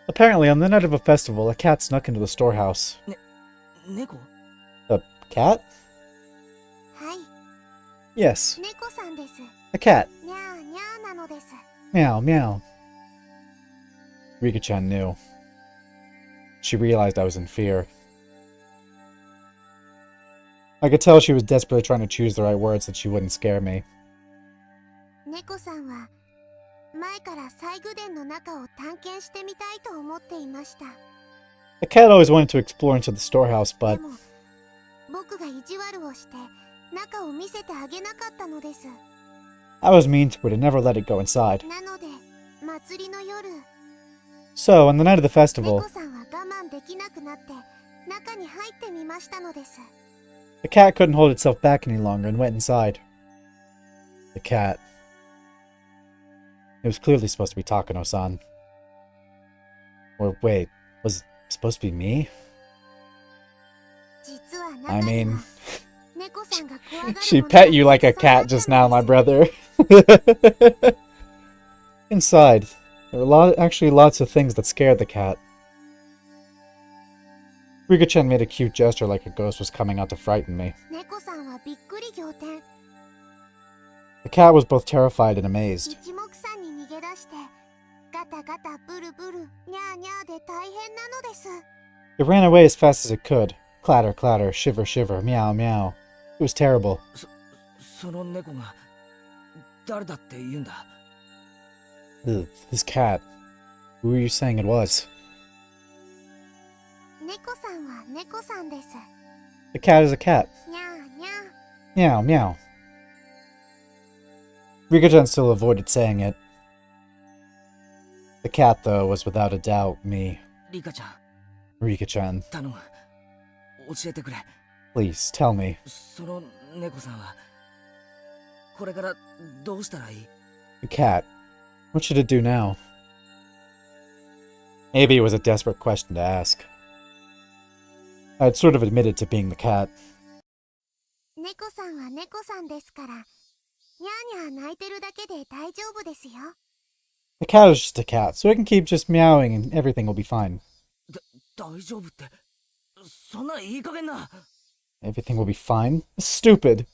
Apparently, on the night of a festival, a cat snuck into the storehouse. 猫？ A cat? はい、 Yes, 猫さんです。 a cat. にゃーにゃーなのです。 Meow, meow. Rika-chan knew. She realized I was in fear. I could tell she was desperately trying to choose the right words that she wouldn't scare me. 猫さんは前から祭具殿の中を探検してみたいと思っていました。 The cat always wanted to explore into the storehouse, で but も僕が意地悪をして中を見せてあげなかったのです。 I was mean to it and never let it go inside. なので祭りの夜、 So, on the night of the festival, 猫さんは我慢できなくなって中に入ってみましたのです。 the cat couldn't hold itself back any longer and went inside. The cat. It was clearly supposed to be Takano-san. Or wait, was it supposed to be me? 実は I 中に mean, は猫さんが怖がる she ものが pet you like a たくさんあ cat った just の now, my です。 brother. Inside, there were actually lots of things that scared the cat. Rika-chan made a cute gesture like a ghost was coming out to frighten me. 猫さんはびっくり仰天。 The cat was both terrified and amazed. 一目散に逃げ出してガタガタブルブルニャーニャーで大変なのです。 It ran away as fast as it could. Clatter, clatter, shiver, shiver, meow, meow. It was terrible. その猫が誰だって言うんだ？ Ugh, this cat. Who are you saying it was? 猫さんは猫さんです。 The cat is a cat. ニャーニャー。 Meow, meow. Rika-chan still avoided saying it. The cat, though, was without a doubt me. リカちゃん、 Rika-chan, 頼む。教えてくれ。 please, tell me. その猫さんはこれからどうしたらいい？ The cat. What should it do now? Maybe it was a desperate question to ask. I had sort of admitted to being the cat. 猫さんは猫さんですから、ニャーニャー泣いてるだけで大丈夫ですよ。 The cat is just a cat, so it can keep just meowing and everything will be fine. 大丈夫ってそんないい加減な。 Everything will be fine? Stupid.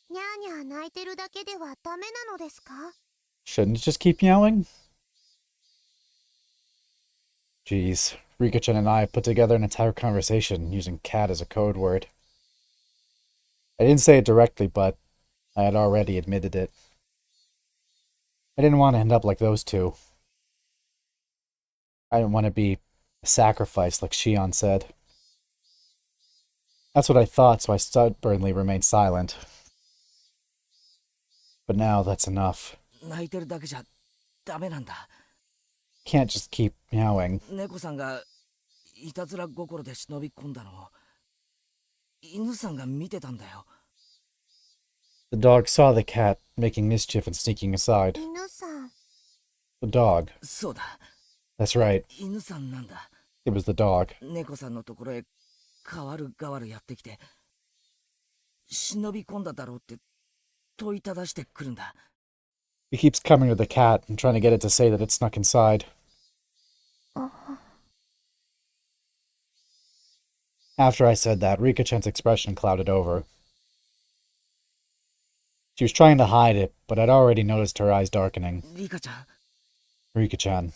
ニャーニャー泣いてるだけではダメなのですか？ Shouldn't it just keep meowing? Jeez, Rika-chan and I put together an entire conversation using cat as a code word. I didn't say it directly, but I had already admitted it. I didn't want to end up like those two. I didn't want to be a sacrifice like Shion said. That's what I thought, so I stubbornly remained silent. But now that's enough. 泣いてるだけじゃダメなんだ。 Can't just keep meowing. 猫さんがいたずら心で忍び込んだのを犬さんが見てたんだよ。 The dog saw the cat making mischief and sneaking aside. 犬さん。 The dog. そうだ、 That's right. 犬さんなんだ。 It was the dog. 猫さんのところへ代わる代わるやってきて忍び込んだだろうって問いただしてくるんだ。 He keeps coming to the cat and trying to get it to say that it snuck inside. After I said that, Rika-chan's expression clouded over. She was trying to hide it, but I'd already noticed her eyes darkening. リカちゃん、 Rika-chan.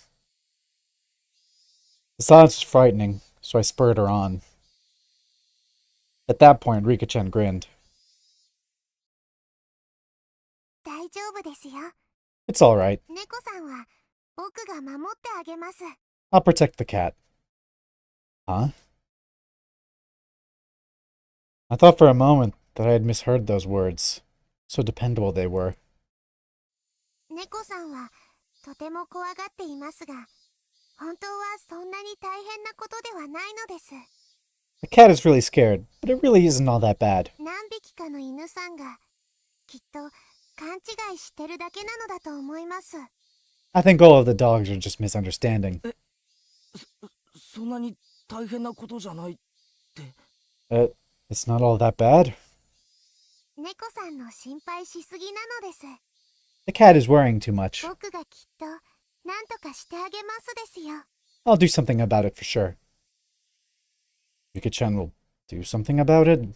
The silence was frightening, so I spurred her on. At that point, Rika-chan grinned. 大丈夫ですよ。 It's alright. 猫さんは僕が守ってあげます。 I'll protect the cat. Huh? I thought for a moment that I had misheard those words. So dependable they were. 猫さんはとても怖がっていますが、本当はそんなに大変なことではないのです。 The cat is really scared, but it really isn't all that bad. 何匹かの犬さんがきっと勘違いしてるだけなのだと思います。 I think all of the dogs are just misunderstanding. そんなに大変なことじゃないって。It's not all that bad. 猫さんの心配しすぎなのです。 The cat is worrying too much. 僕がきっと何とかしてあげますですよ。 I'll do something about it for sure. Rika-chan will do something about it?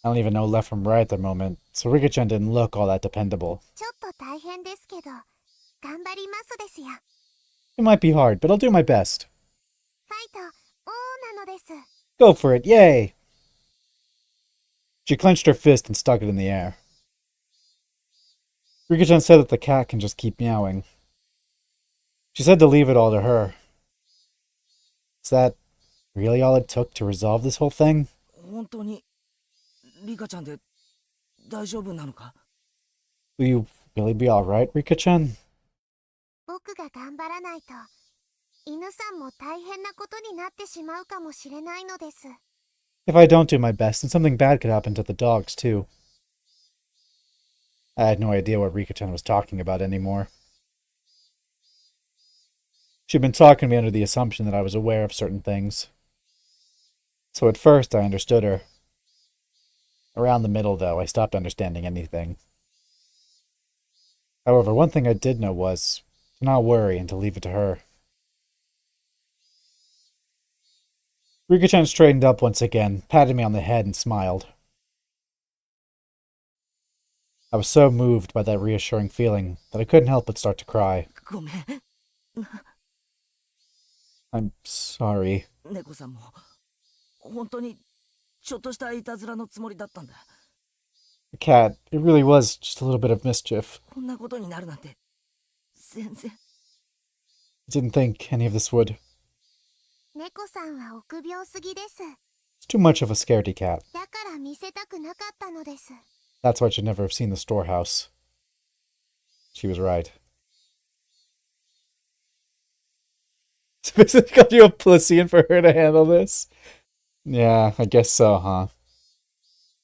I don't even know left from right at the moment, so Rika-chan didn't look all that dependable. ちょっと大変ですけど、頑張りますですよ。 It might be hard, but I'll do my best. ファイト、オーなのです。 Go for it, yay! She clenched her fist and stuck it in the air. Rika-chan said that the cat can just keep meowing. She said to leave it all to her. Is that really all it took to resolve this whole thing? 本当にリカちゃんで大丈夫なのか？ Will you really be alright, Rika-chan? 僕が頑張らないと、犬さんも大変なことになってしまうかもしれないのです。 If I don't do my best, then something bad could happen to the dogs, too. I had no idea what Rika-chan was talking about anymore. She'd been talking to me under the assumption that I was aware of certain things. So at first, I understood her. Around the middle, though, I stopped understanding anything. However, one thing I did know was to not worry and to leave it to her. Rika-chan straightened up once again, patted me on the head, and smiled. I was so moved by that reassuring feeling that I couldn't help but start to cry. ごめん。 I'm sorry. 猫さんも本当にちょっとしたいたずらのつもりだったんだ。 The cat, it really was just a little bit of mischief. こんなことになるなんて全然。 I didn't think any of this would. 猫さんは臆病すぎです。 It's too much of a scaredy cat. だから見せたくなかったのです。 That's why I should never have seen the storehouse. She was right. So basically called you a pussy and for her to handle this? Yeah, I guess so, huh?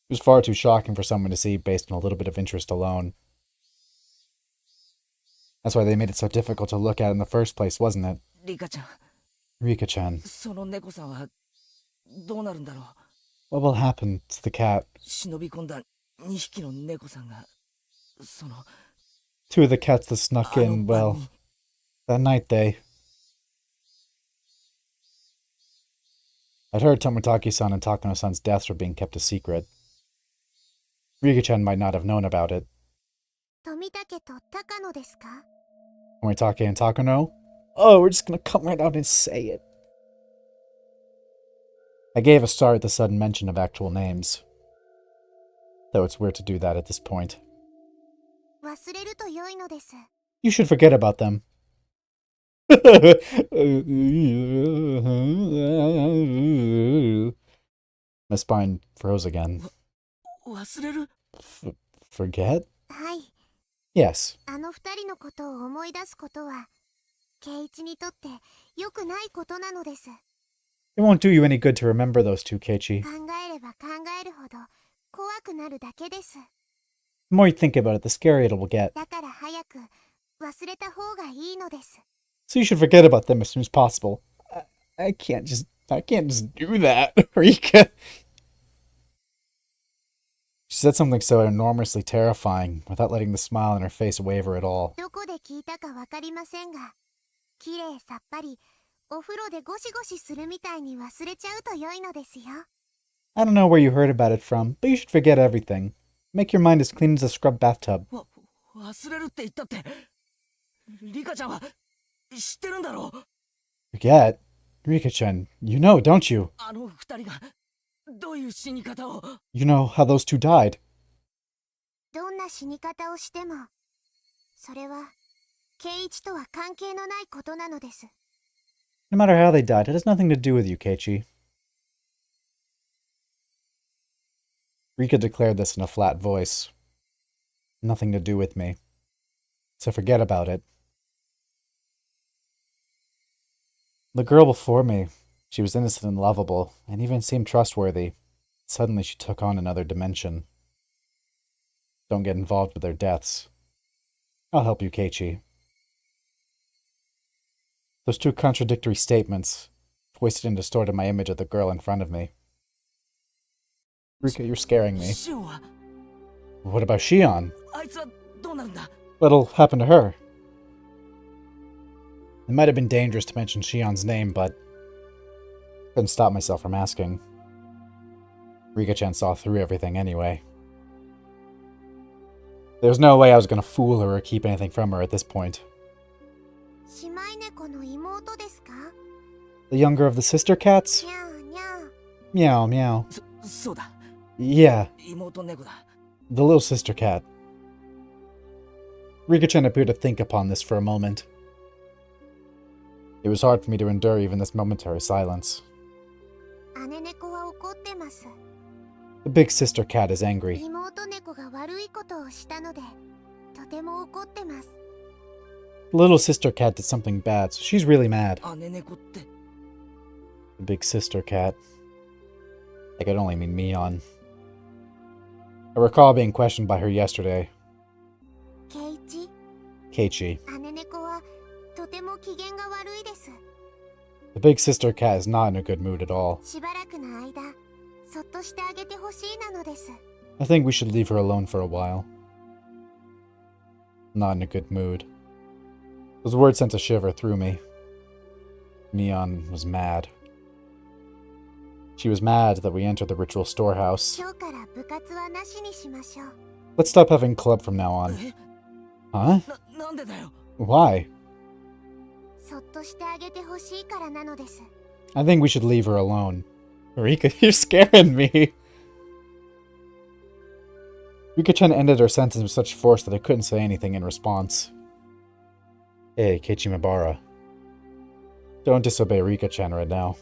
It was far too shocking for someone to see based on a little bit of interest alone. That's why they made it so difficult to look at in the first place, wasn't it? リカちゃん、 Rika-chan, その猫さんはどうなるんだろう。 what will happen to the cat? 忍び込んだ2匹の猫さんがその Two of the cats that snuck あの in, 晩 well, に that night I'd heard Tomotaki-san and Takano-san's deaths were being kept a secret. Rika-chan might not have known about it. 富武と高野ですか？ Tomotaki and Takano? Oh, we're just gonna come right out and say it. I gave a start at the sudden mention of actual names. Though it's weird to do that at this point. 忘れると良いのです。 You should forget about them. My spine froze again. 忘れる？ Forget? はい、 Yes. あの二人のことを思い出すことは、圭一にとって良くないことなのです。 It won't do you any good to remember those two, Keiichi. 考えれば考えるほど怖くなるだけです。 The more you think about it, the scarier it will get. だから早く忘れた方がいいのです。 So you should forget about them as soon as possible. I can't just do that, Rika. She said something so enormously terrifying without letting the smile on her face waver at all. どこで聞いたかわかりませんが、綺麗さっぱりお風呂でゴシゴシするみたいに忘れちゃうと良いのですよ。I don't know where you heard about it from, but you should forget everything. Make your mind as clean as a scrub bathtub. 忘れるって言ったって。リカちゃんは知ってるんだろう。 Forget? Rika-chan, you know, don't you? あの二人がどういう死に方を。 You know how those two died. どんな死に方をしても、それは圭一とは関係のないことなのです。No matter how they died, it has nothing to do with you, Keiichi. Rika declared this in a flat voice. Nothing to do with me. So forget about it. The girl before me, she was innocent and lovable, and even seemed trustworthy. Suddenly she took on another dimension. Don't get involved with their deaths. I'll help you, Keiichi. Those two contradictory statements twisted and distorted my image of the girl in front of me. Rika, you're scaring me. シオンは What about Shion? あいつはどうなるんだ。 What'll happen to her? It might have been dangerous to mention Shion's name, but couldn't stop myself from asking. Rika-chan saw through everything anyway. There was no way I was going to fool her or keep anything from her at this point. 姉妹猫の妹ですか？ The younger of the sister cats? にゃーにゃー。 Meow, meow. そうだ。 Yeah, 妹猫だ。 the little sister cat. Rika-chan appeared to think upon this for a moment. It was hard for me to endure even this momentary silence. 姉猫は怒ってます。 The big sister cat is angry. 妹猫が悪いことをしたので、とても怒ってます。 The little sister cat did something bad, so she's really mad. 姉猫って。 The big sister cat. That could only mean Mion. I recall being questioned by her yesterday. 圭一、 Keiichi. 姉猫はとても機嫌が悪いです。 The big sister cat is not in a good mood at all. しばらくの間、そっとしてあげてほしいなのです。 I think we should leave her alone for a while. Not in a good mood. Those words sent a shiver through me. Mion was mad. She was mad that we entered the ritual storehouse. 今日から部活はなしにしましょう。 Let's stop having club from now on. え、 Huh? なんでだよ。 Why? そっとしてあげてほしいからなのです。 I think we should leave her alone. Rika, you're scaring me. Rika-chan ended her sentence with such force that I couldn't say anything in response. Hey, Keiichi Mibara. Don't disobey Rika-chan right now.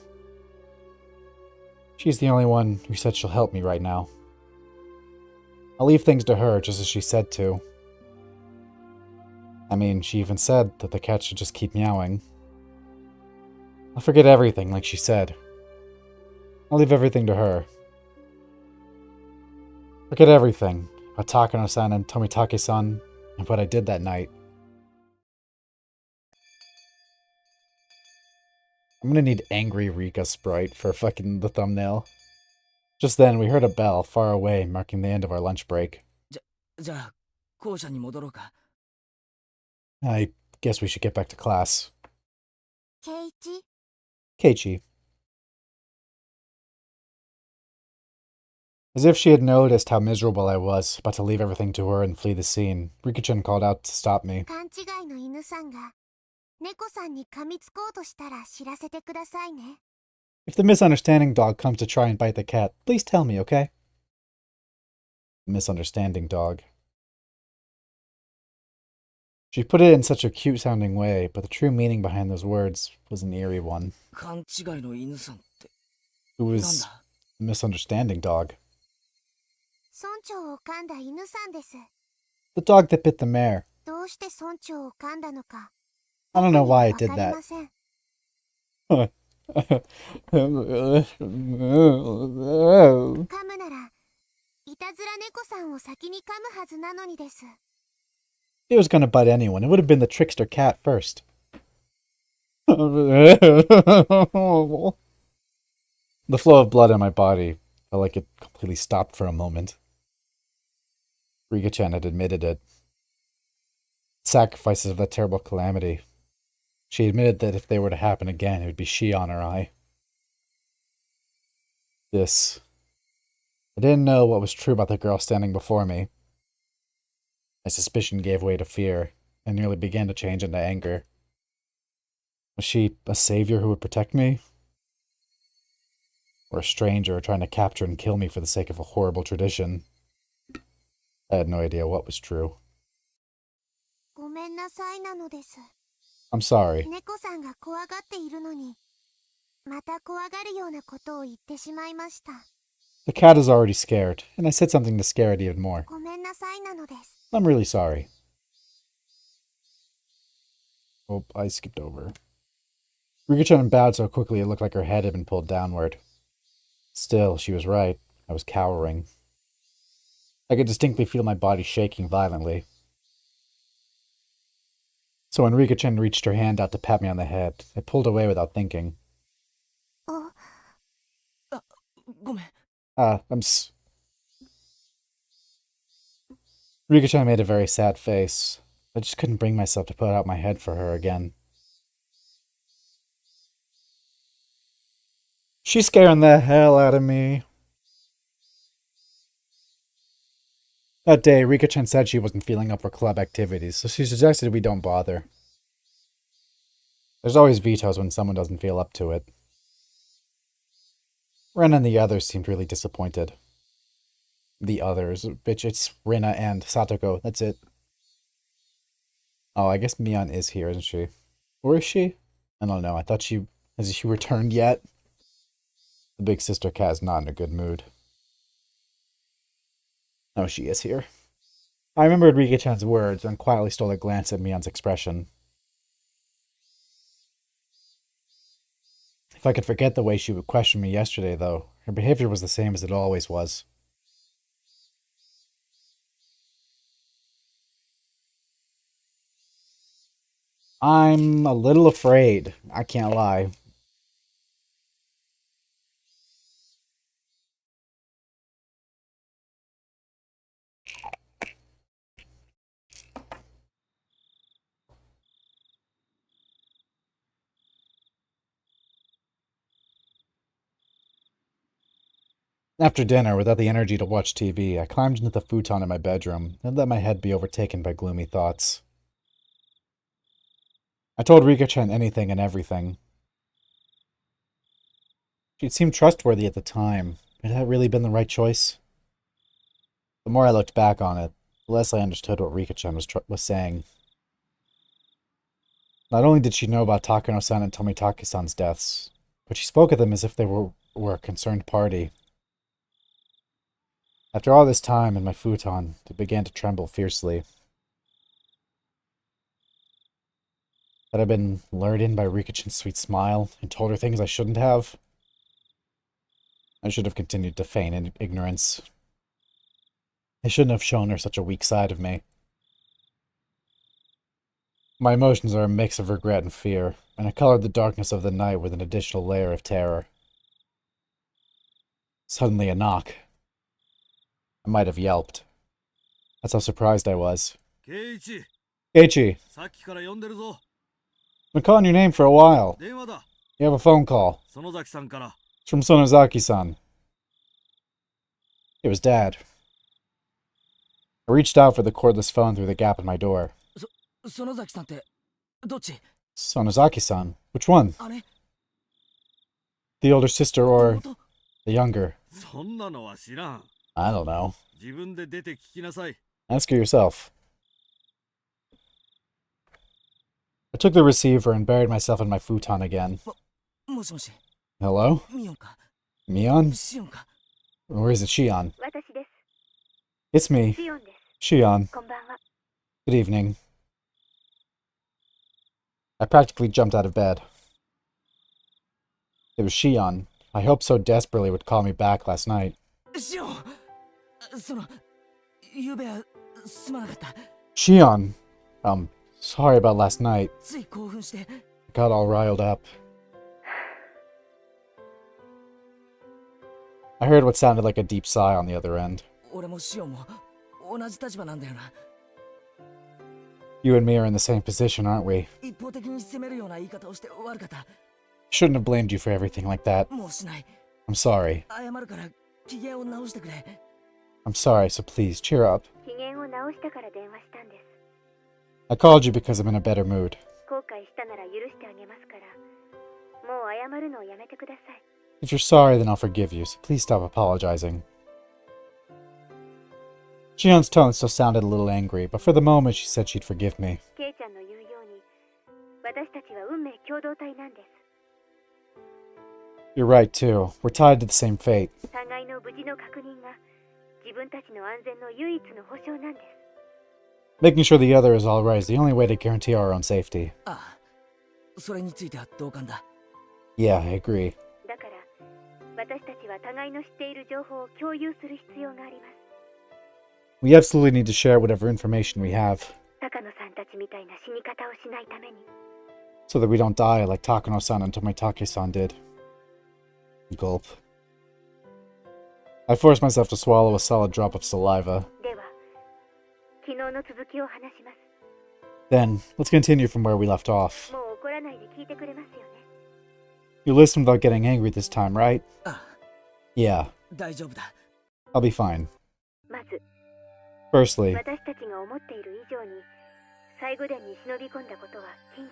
She's the only one who said she'll help me right now. I'll leave things to her just as she said to. I mean, she even said that the cat should just keep meowing. I'll forget everything like she said. I'll leave everything to her. Forget everything about Takano-san and Tomitake-san and what I did that night. I'm gonna need Angry Rika sprite for fucking the thumbnail. Just then, we heard a bell far away, marking the end of our lunch break. じゃあ校舎に戻ろうか。 I guess we should get back to class. 圭一、 Keiichi. As if she had noticed how miserable I was, about to leave everything to her and flee the scene, Rika-chan called out to stop me. 勘違いの犬さんが猫さんに噛みつこうとしたら知らせてくださいね。 If the misunderstanding dog comes to try and bite the cat, please tell me, okay? Misunderstanding dog. She put it in such a cute-sounding way, but the true meaning behind those words was an eerie one. 勘違いの犬さんって。 Who なん was だ。 the misunderstanding dog? 村長を噛んだ犬さんです。 The dog that bit the mare. どうして村長を噛んだのか。 I don't know why わ it か did り that. ません。 噛むなら、いたずら猫さんを先に噛むはずなのにです。 If it was gonna bite anyone, it would have been the trickster cat first. The flow of blood in my body felt like it completely stopped for a moment. Rika-chan had admitted it. Sacrifices of that terrible calamity. She admitted that if they were to happen again, it would be Shion or I. I didn't know what was true about the girl standing before me. My suspicion gave way to fear, and nearly began to change into anger. Was she a savior who would protect me? Or a stranger trying to capture and kill me for the sake of a horrible tradition? I had no idea what was true. ごめんなさいなのです。 I'm sorry. 猫さんが怖がっているのに、また怖がるようなことを言ってしまいました。 The cat is already scared, and I said something to scare it even more. ごめんなさいなのです。 I'm really sorry. Oh, I skipped over. Rika-chan bowed so quickly it looked like her head had been pulled downward. Still, she was right. I was cowering. I could distinctly feel my body shaking violently. So when Rika-chan reached her hand out to pat me on the head, I pulled away without thinking. あ、ごめん。 Rika-chan made a very sad face. I just couldn't bring myself to put out my head for her again. She's scaring the hell out of me. That day, Rika-chan said she wasn't feeling up for club activities, so she suggested we don't bother. There's always vetoes when someone doesn't feel up to it. Ren and the others seemed really disappointed. The others? Bitch, it's Rina and Satoko, that's it. Oh, I guess Mion is here, isn't she? Or is she? I don't know, I thought has she returned yet? The big sister cat is not in a good mood. Oh, she is here. I remembered Rika-chan's words and quietly stole a glance at Mion's expression. If I could forget the way she would question me yesterday, though, her behavior was the same as it always was. I'm a little afraid, I can't lie. After dinner, without the energy to watch TV, I climbed into the futon in my bedroom and let my head be overtaken by gloomy thoughts. I told Rika-chan anything and everything. She'd seemed trustworthy at the time, but had that really been the right choice? The more I looked back on it, the less I understood what Rika-chan was saying. Not only did she know about Takano-san and Tomitake-san's deaths, but she spoke of them as if they were a concerned party. After all this time in my futon, it began to tremble fiercely. Had I been lured in by Rika-chan's sweet smile and told her things I shouldn't have? I should have continued to feign ignorance. I shouldn't have shown her such a weak side of me. My emotions are a mix of regret and fear, and I colored the darkness of the night with an additional layer of terror. Suddenly a knock. I might have yelped. That's how surprised I was. Keiichi, Keiichi, さっきから呼んでるぞ。 I've been calling your name for a while. 電話だ。 You have a phone call. 園崎さんから。 It's from Sonozaki-san. It was Dad. I reached out for the cordless phone through the gap in my door. 園崎さんってどっち？ Sonozaki-san? Which one? 姉？ The older sister or 妹？ the younger? そんなのは知らん。 I don't know. 自分で出て聞きなさい。 Ask her yourself. I took the receiver and buried myself in my futon again. もしもし。 Hello? ミオンか？ Mion? シオンか？ Or is it Shion? 私です。 It's me, シオンです。 Shion. こんばんは。 Good evening. I practically jumped out of bed. It was Shion. I hoped so desperately would call me back last night. シオン！ゆうべはすまなかった。 Shion! Sorry about last night. つい興奮して。 I got all riled up. I heard what sounded like a deep sigh on the other end. 俺もシオンも同じ立場なんだよな。You and me are in the same position, aren't we? 一方的に責めるような言い方をして悪かった。 Shouldn't have blamed you for everything like that. もうしない。 I'm sorry. 謝るから機嫌を直してくれ。 I'm sorry, so please, cheer up. 機嫌を直したから電話したんです。 I called you because I'm in a better mood. 後悔したなら許してあげますから、もう謝るのをやめてください。 If you're sorry, then I'll forgive you, so please stop apologizing. Shion's tone still sounded a little angry, but for the moment she said she'd forgive me. ケイちゃんの言うように、私たちは運命共同体なんです。 You're right, too. We're tied to the same fate. 互いの無事の確認が自分たちの安全の唯一の保証なんです。 Making sure the other is alright is the only way to guarantee our own safety. ああ、それについては同感だ。 Yeah, I agree. だから、私たちは互いの知っている情報を共有する必要があります。 We absolutely need to share whatever information we have, 高野さんたちみたいな死に方をしないために。 so that we don't die like Takano-san and Tomitake-san did. Gulp. I forced myself to swallow a solid drop of saliva. では、昨日の続きを話します。 Then, let's continue from where we left off. もう怒らないで聞いてくれますよね。 You listened without getting angry this time, right? あ Yeah, あ、大丈夫だ。 I'll be fine. まず、 Firstly, 私たちが思っている以上に、最後殿に忍び込んだことは禁忌、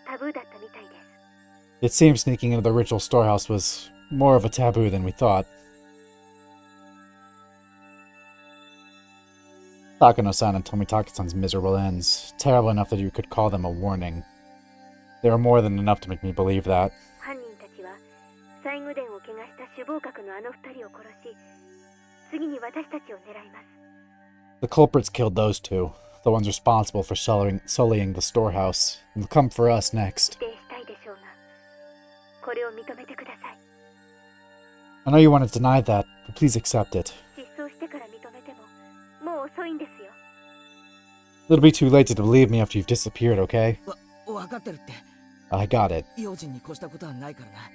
タブーだったみたいです。 it seems sneaking into the ritual storehouse was more of a taboo than we thought. Takano-san and Tomitake-san's miserable ends, terrible enough that you could call them a warning. They were more than enough to make me believe that. 犯人たちは最後殿を怪我した首謀格のあの二人を殺し、次に私たちを狙います。 The culprits killed those two, the ones responsible for sullying the storehouse, and they'll come for us next. 否定したいでしょうが、これを認めてください。 I know you want to deny that, but please accept it. 失踪してから認めても、もう遅いんですよ。 It'll be too late to believe me after you've disappeared, okay? わかってるって。 I got it. 用心に越したことはないからな。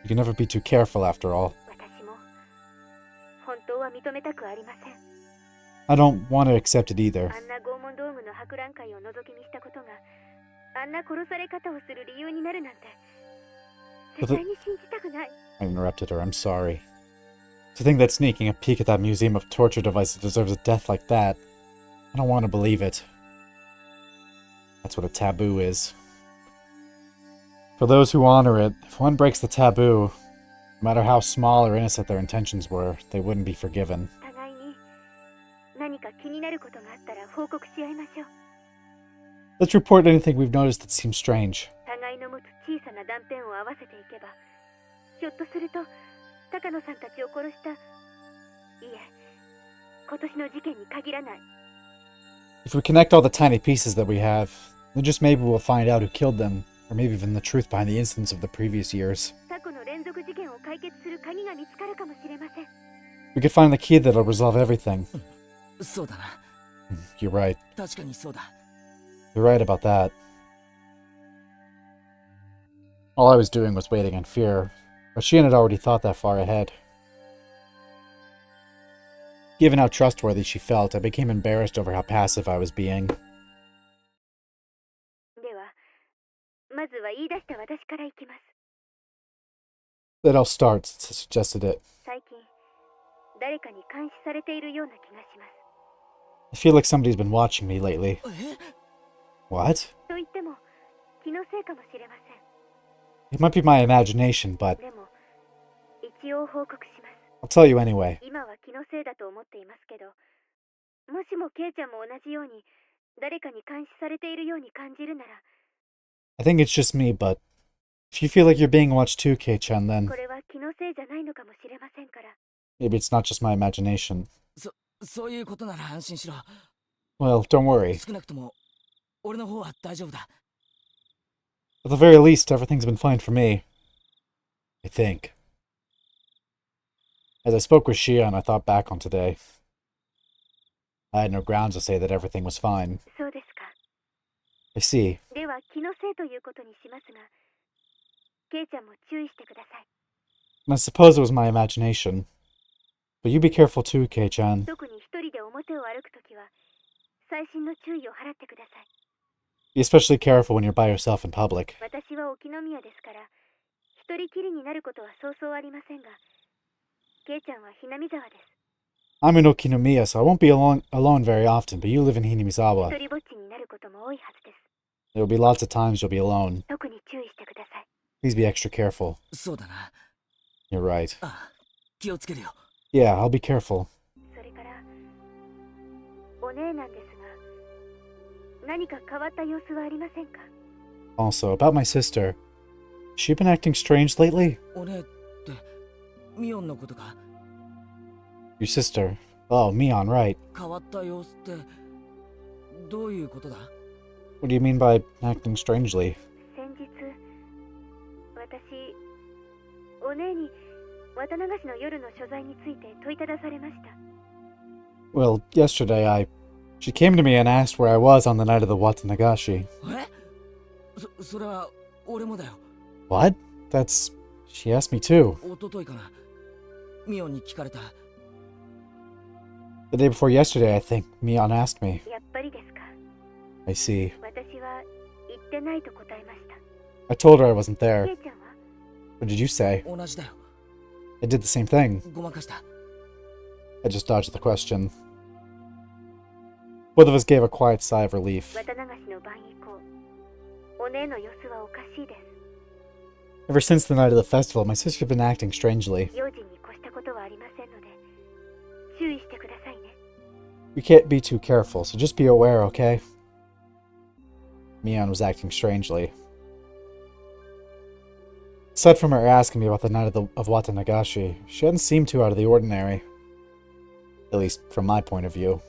You can never be too careful after all. 私も、本当は認めたくありません。 I don't want to accept it either. あんな拷問道具の博覧会を覗き見したことが、あんな殺され方をする理由になるなんて、絶対に信じたくない。 I interrupted her, I'm sorry. To think that sneaking a peek at that museum of torture devices deserves a death like that, I don't want to believe it. That's what a taboo is. For those who honor it, if one breaks the taboo, no matter how small or innocent their intentions were, they wouldn't be forgiven. 互いに何か気になることがあったら報告し合いましょう。 Let's report anything we've noticed that seems strange. 互いの持つ小さな断片を合わせていけば、ひょっとすると高野さんたちを殺した、いえ、今年の事件に限らない。 If we connect all the tiny pieces that we have, then just maybe we'll find out who killed them, or maybe even the truth behind the incidents of the previous years. 過去の連続事件を解決する鍵が見つかるかもしれません。 We could find the key that'll resolve everything. そうだな。 You're right. 確かにそうだ。 You're right about that. All I was doing was waiting in fear, but Shion had already thought that far ahead. Given how trustworthy she felt, I became embarrassed over how passive I was being. では、まずは言い出した私からいきます。 Then I'll start, since I suggested it. 最近、誰かに監視されているような気がします。 I feel like somebody's been watching me lately. え What? と言っても、気のせいかもしれません。 It might be my imagination, but でも、一応報告します。 I'll tell you anyway. 今は気のせいだと思っていますけど、もしもケイちゃんも同じように誰かに監視されているように感じるなら、 I think it's just me, but if you feel like you're being watched too, Kei-chan, then これは気のせいじゃないのかもしれませんから。 maybe it's not just my imagination. そういうことなら安心しろ。 Well, don't worry. 少なくとも、俺の方は大丈夫だ。 At the very least, everything's been fine for me. I think. As I spoke with Shion, I thought back on today. I had no grounds to say that everything was fine. そうですか。 I see. では気のせいということにしますが、ケイちゃんも注意してください。 And I suppose it was my imagination. But you be careful too, Kei-chan. 特に一人で表を歩くときは、細心の注意を払ってください。 Be especially careful when you're by yourself in public. 私は沖宮ですから、一人きりになることはそうそうありませんが、ケイちゃんはひなみ沢です。 I'm in Okinomiya, so I won't be alone very often, but you live in 一 Hinamizawa. 人ぼっちになることも多いはずです。 There will be lots of times you'll be alone. 特に注意してください。 Please be extra careful. そうだな。 You're right. ああ、気をつけるよ。 Yeah, I'll be careful. それから、お姉なんですが、何か変わった様子はありませんか？ Also, about my sister. Has she been acting strange lately? お姉って、ミオンのことか。 Your sister. Oh, Mion, right. 変わった様子って、どういうことだ？ What do you mean by acting strangely? 先日、私、お姉に綿流しの夜の所在について問いただされました。 Well, yesterday she came to me and asked where I was on the night of the Watanagashi. え？それは、俺もだよ。 What? She asked me too. 一昨日かな。ミオンに聞かれた。 The day before yesterday, I think, Mion asked me. やっぱりですか。 I see. 私は言ってないと答えました。 I told her I wasn't ケ there. イちゃんは？ What did you say? 同じだよ。 I did the same thing. ごまかした。 I just dodged the question. Both of us gave a quiet sigh of relief. 綿流しの晩以降、お姉の様子はおかしいです。 Ever since the night of the festival, my sister's been acting strangely. 用心に越したことはありませんので、注意してくださいね。 We can't be too careful, so just be aware, okay? Mion was acting strangely. Aside from her asking me about the night of Watanagashi, she hadn't seemed too out of the ordinary. At least from my point of view.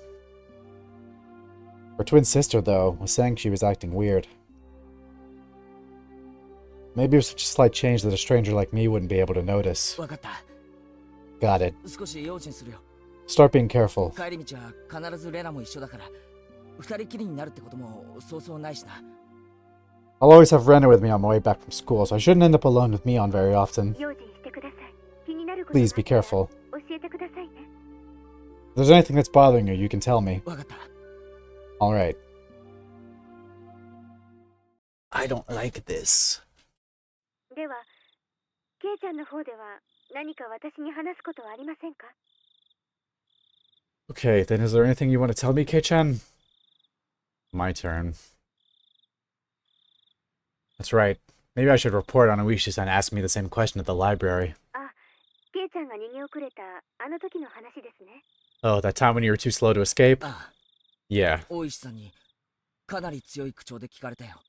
Her twin sister, though, was saying she was acting weird. Maybe it was such a slight change that a stranger like me wouldn't be able to notice. わかった。 Got it. 少し用心するよ。 Start being careful. 帰り道は必ずレナも一緒だから、二人きりになるってこともそうそうないしな。 I'll always have Rena with me on my way back from school, so I shouldn't end up alone with Mion very often. 用心してください。気になることがあ Please った be ら careful. 教えてくださいね。 If there's anything that's bothering you, you can tell me. わかった。 Alright. I don't like this. では、ケイちゃんの方では何か私に話すことはありませんか？ Okay, then is there anything you want to tell me, Kei-chan? My turn. That's right. Maybe I should report on Uishi-san asking me the same question at the library. あ、ケイちゃんが逃げ遅れたあの時の話ですね。 Oh, that time when you were too slow to escape? ああ、 Yeah. 大石さんにかなり強い口調で聞かれたよ。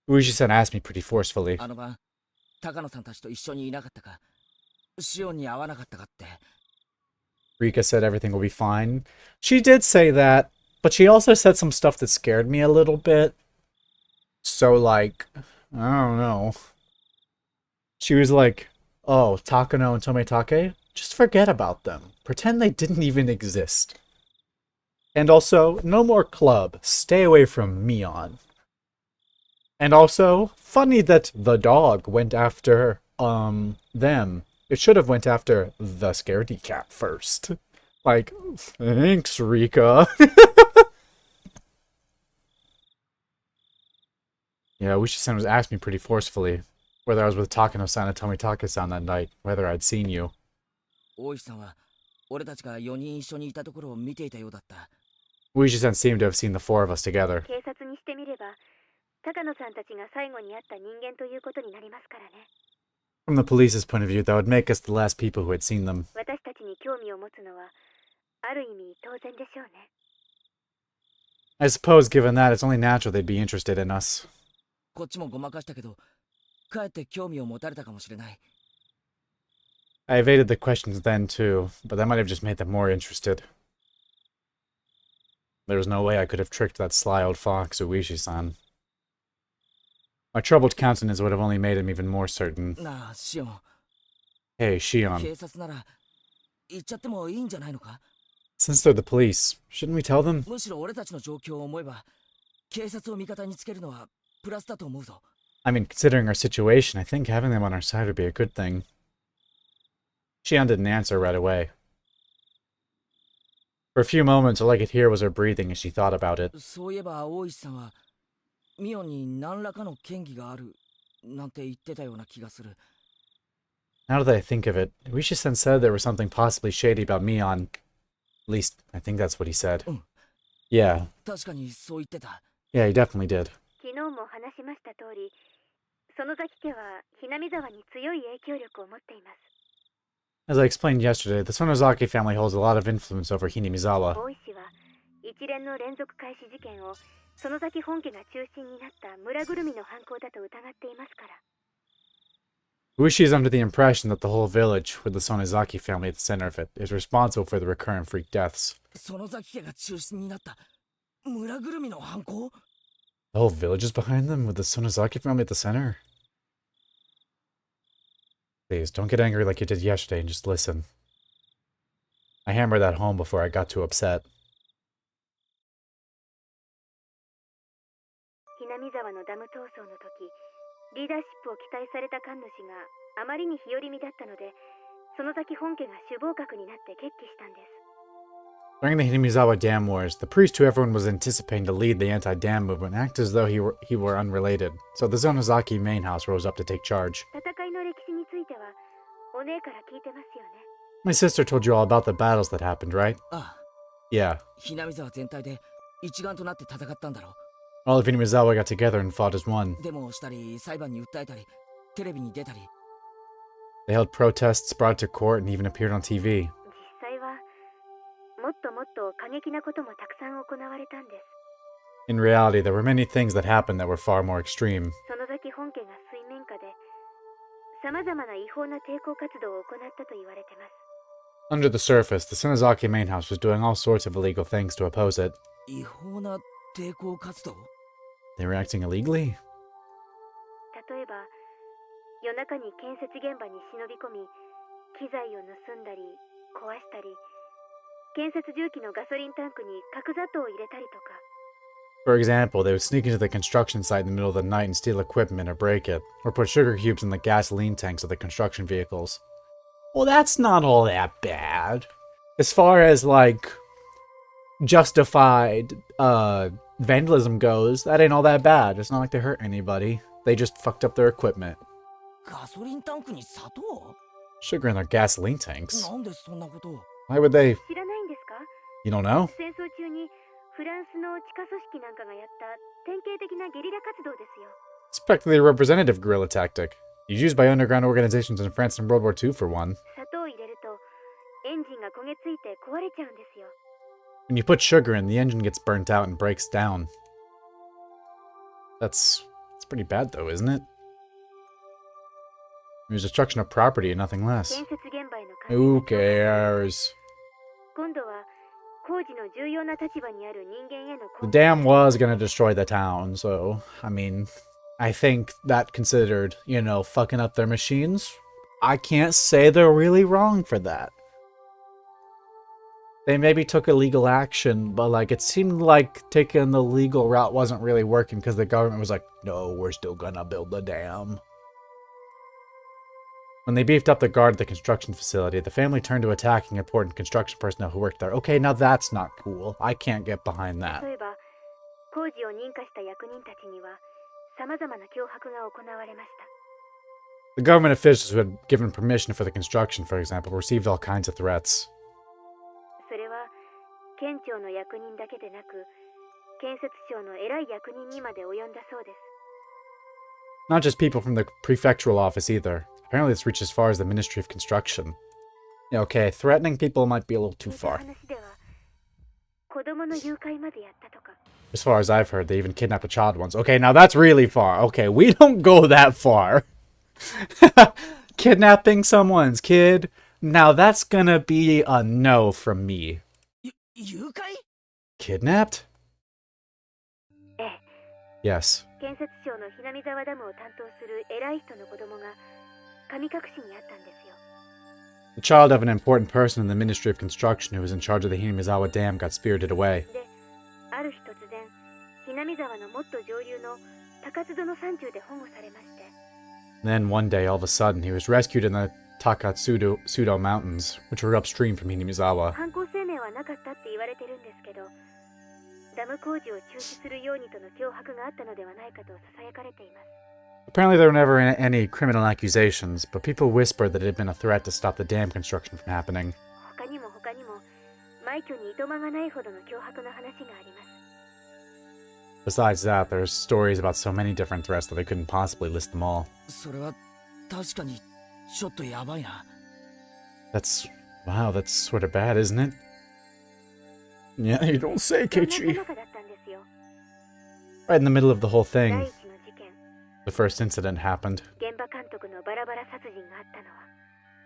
Uishi-san asked me pretty forcefully. あの晩、高野さんたちと一緒にいなかったか、シオンに会わなかったかって。 Rika said everything will be fine. She did say that, but she also said some stuff that scared me a little bit. So, like, I don't know. She was like, oh, Takano and Tometake? Just forget about them. Pretend they didn't even exist. And also, no more club. Stay away from Mion. And also, funny that the dog went after, them. It should have went after the scaredy cat first. Like, thanks, Rika. Yeah, Uishi-san was asking me pretty forcefully whether I was with Takano-san and Tomitake-san that night, whether I'd seen you. 大石さんは俺たちが4人一緒にいたところを見ていたようだった。 Uishi-san seemed to have seen the four of us together. 警察にしてみれば、高野さんたちが最後に会った人間ということになりますからね。 From the police's point of view, that would make us the last people who had seen them. 私たちに興味を持つのは、ある意味当然でしょうね。 I suppose, given that, it's only natural they'd be interested in us. こっちもごまかしたけど、かえって興味を持たれたかもしれない。 I evaded the questions then, too, but that might have just made them more interested. There was no way I could have tricked that sly old fox, Uishi-san. My troubled countenance would have only made him even more certain. なあ、シオン。 Hey, Shion. 警察なら行っちゃってもいいんじゃないのか？ Since they're the police, shouldn't we tell them? むしろ俺たちの状況を思えば、警察を味方につけるのはプラスだと思うぞ。 I mean, considering our situation, I think having them on our side would be a good thing. 、 Shion didn't answer right away. For a few moments, all I could hear was her breathing as she thought about it. そういえば大石さんはミオンに何らかの嫌疑があるなんて言ってたような気がする。 Now that I think of it, Rishi-sen said there was something possibly shady about Mion. At least, I think that's what he said. Yeah. 確かにそう言ってた。 Yeah, he definitely did. 昨日も話しました通り、園崎家はひなみ沢に強い影響力を持っています。 As I explained yesterday, the Sonozaki family holds a lot of influence over Hinamizawa. 大石は一連の連続開始事件を園崎本家が中心になった村ぐるみの犯行だと疑っていますから。 Uishi is under the impression that the whole village, with the Sonozaki family at the center of it, is responsible for the recurrent freak deaths. 園崎家が中心になった村ぐるみの犯行？ The whole village is behind them, with the Sonozaki family at the center? Please, don't get angry like you did yesterday and just listen. I hammered that home before I got too upset. ひなみ沢のダム闘争の時、リーダーシップを期待された神主があまりに日和見だったので、園崎本家が首謀格になって決起したんです。 During the Hinamizawa Dam Wars, the priest who everyone was anticipating to lead the anti-dam movement acted as though he were unrelated, so the Sonozaki main house rose up to take charge. 戦いの歴史については、お姉から聞いてますよね。 My sister told you all about the battles that happened, right? ああ、 Yeah. ひなみ沢全体で一丸となって戦ったんだろう。 All of Hinamizawa got together and fought as one. デモをしたり、裁判に訴えたり、テレビに出たり。 They held protests, brought to court, and even appeared on TV. 実際は、もっともっと過激なこともたくさん行われたんです。 In reality, there were many things that happened that were far more extreme. 園崎本家が水面下で、様々な違法な抵抗活動を行ったと言われてます。 Under the surface, the Sonozaki main house was doing all sorts of illegal things to oppose it. 違法な抵抗活動？ They were acting illegally? 例えば、夜中に建設現場に忍び込み、機材を盗んだり、壊したり、建設重機のガソリンタンクに角砂糖を入れたりとか。 For example, they would sneak into the construction site in the middle of the night and steal equipment or break it, or put sugar cubes in the gasoline tanks of the construction vehicles. Well, that's not all that bad. As far as, like, justified, vandalism goes, that ain't all that bad. It's not like they hurt anybody. They just fucked up their equipment. ガソリンタンクに砂糖？ Sugar in their gasoline tanks. なんでそんなことを？ Why would they? 知らないんですか？ You don't know? 戦争中にフランスの地下組織なんかがやった典型的なゲリラ活動ですよ。 It's practically a representative guerrilla tactic. Used by underground organizations in France in World War II, for one. 砂糖を入れるとエンジンが焦げついて壊れちゃうんですよ。 When you put sugar in, the engine gets burnt out and breaks down. That's pretty bad, though, isn't it? It was destruction of property and nothing less. 建設現場への関 Who 係が cares? 今度は工事の重要な立場にある人間への The dam was gonna destroy the town, so, I mean, I think that considered, you know, fucking up their machines, I can't say they're really wrong for that. They maybe took illegal action, but, like, it seemed like taking the legal route wasn't really working because the government was like, no, we're still gonna build the dam. When they beefed up the guard at the construction facility, the family turned to attacking important construction personnel who worked there. Okay, now that's not cool. I can't get behind that. 例えば工事を認可した役人たちには様々な脅迫が行われました。 The government officials who had given permission for the construction, for example, received all kinds of threats. それは県庁の役人だけでなく建設省の偉い役人にまで及んだそうです。 Not just people from the prefectural office either. Apparently this reached as far as the Ministry of Construction. Yeah, okay, threatening people might be a little too 聞いた far. 話では子供の誘拐までやったとか。 As far as I've heard, they even kidnapped a child once. Okay, now that's really far. Okay, we don't go that far. Kidnapping someone's kid? Now that's gonna be a no from me. 誘拐？ Kidnapped? ええ、 Yes. 建設省のひなみ沢ダムを担当する偉い人の子供が神隠しにあったんですよ。 The child of an important person in the Ministry of Construction who was in charge of the Hinamizawa Dam got spirited away. で、ある日突然、ひなみ沢のもっと上流の高津戸の山中で保護されまして。 Then one day, all of a sudden, he was rescued in the Takatsudo Mountains, which were upstream from Hinamizawa. 犯行声明をはなかったって言われてるんですけど、ダム工事を中止するようにとの脅迫があったのではないかと囁かれています。Apparently there were never any criminal accusations, but people whispered that it had been a threat to stop the dam construction from happening. 他にも枚挙にいとまがないほどの脅迫の話があります。Besides that, there's stories about so many different threats that I couldn't possibly list them all. それは確かにちょっとやばいな。Wow, that's sort of bad, isn't it? Yeah, you don't say, そんな Keiichi. 中だったんですよ。 Right in the middle of the whole 第 thing, 一の事件、 the first incident happened. 現場監督のバラバラ殺人があったのは、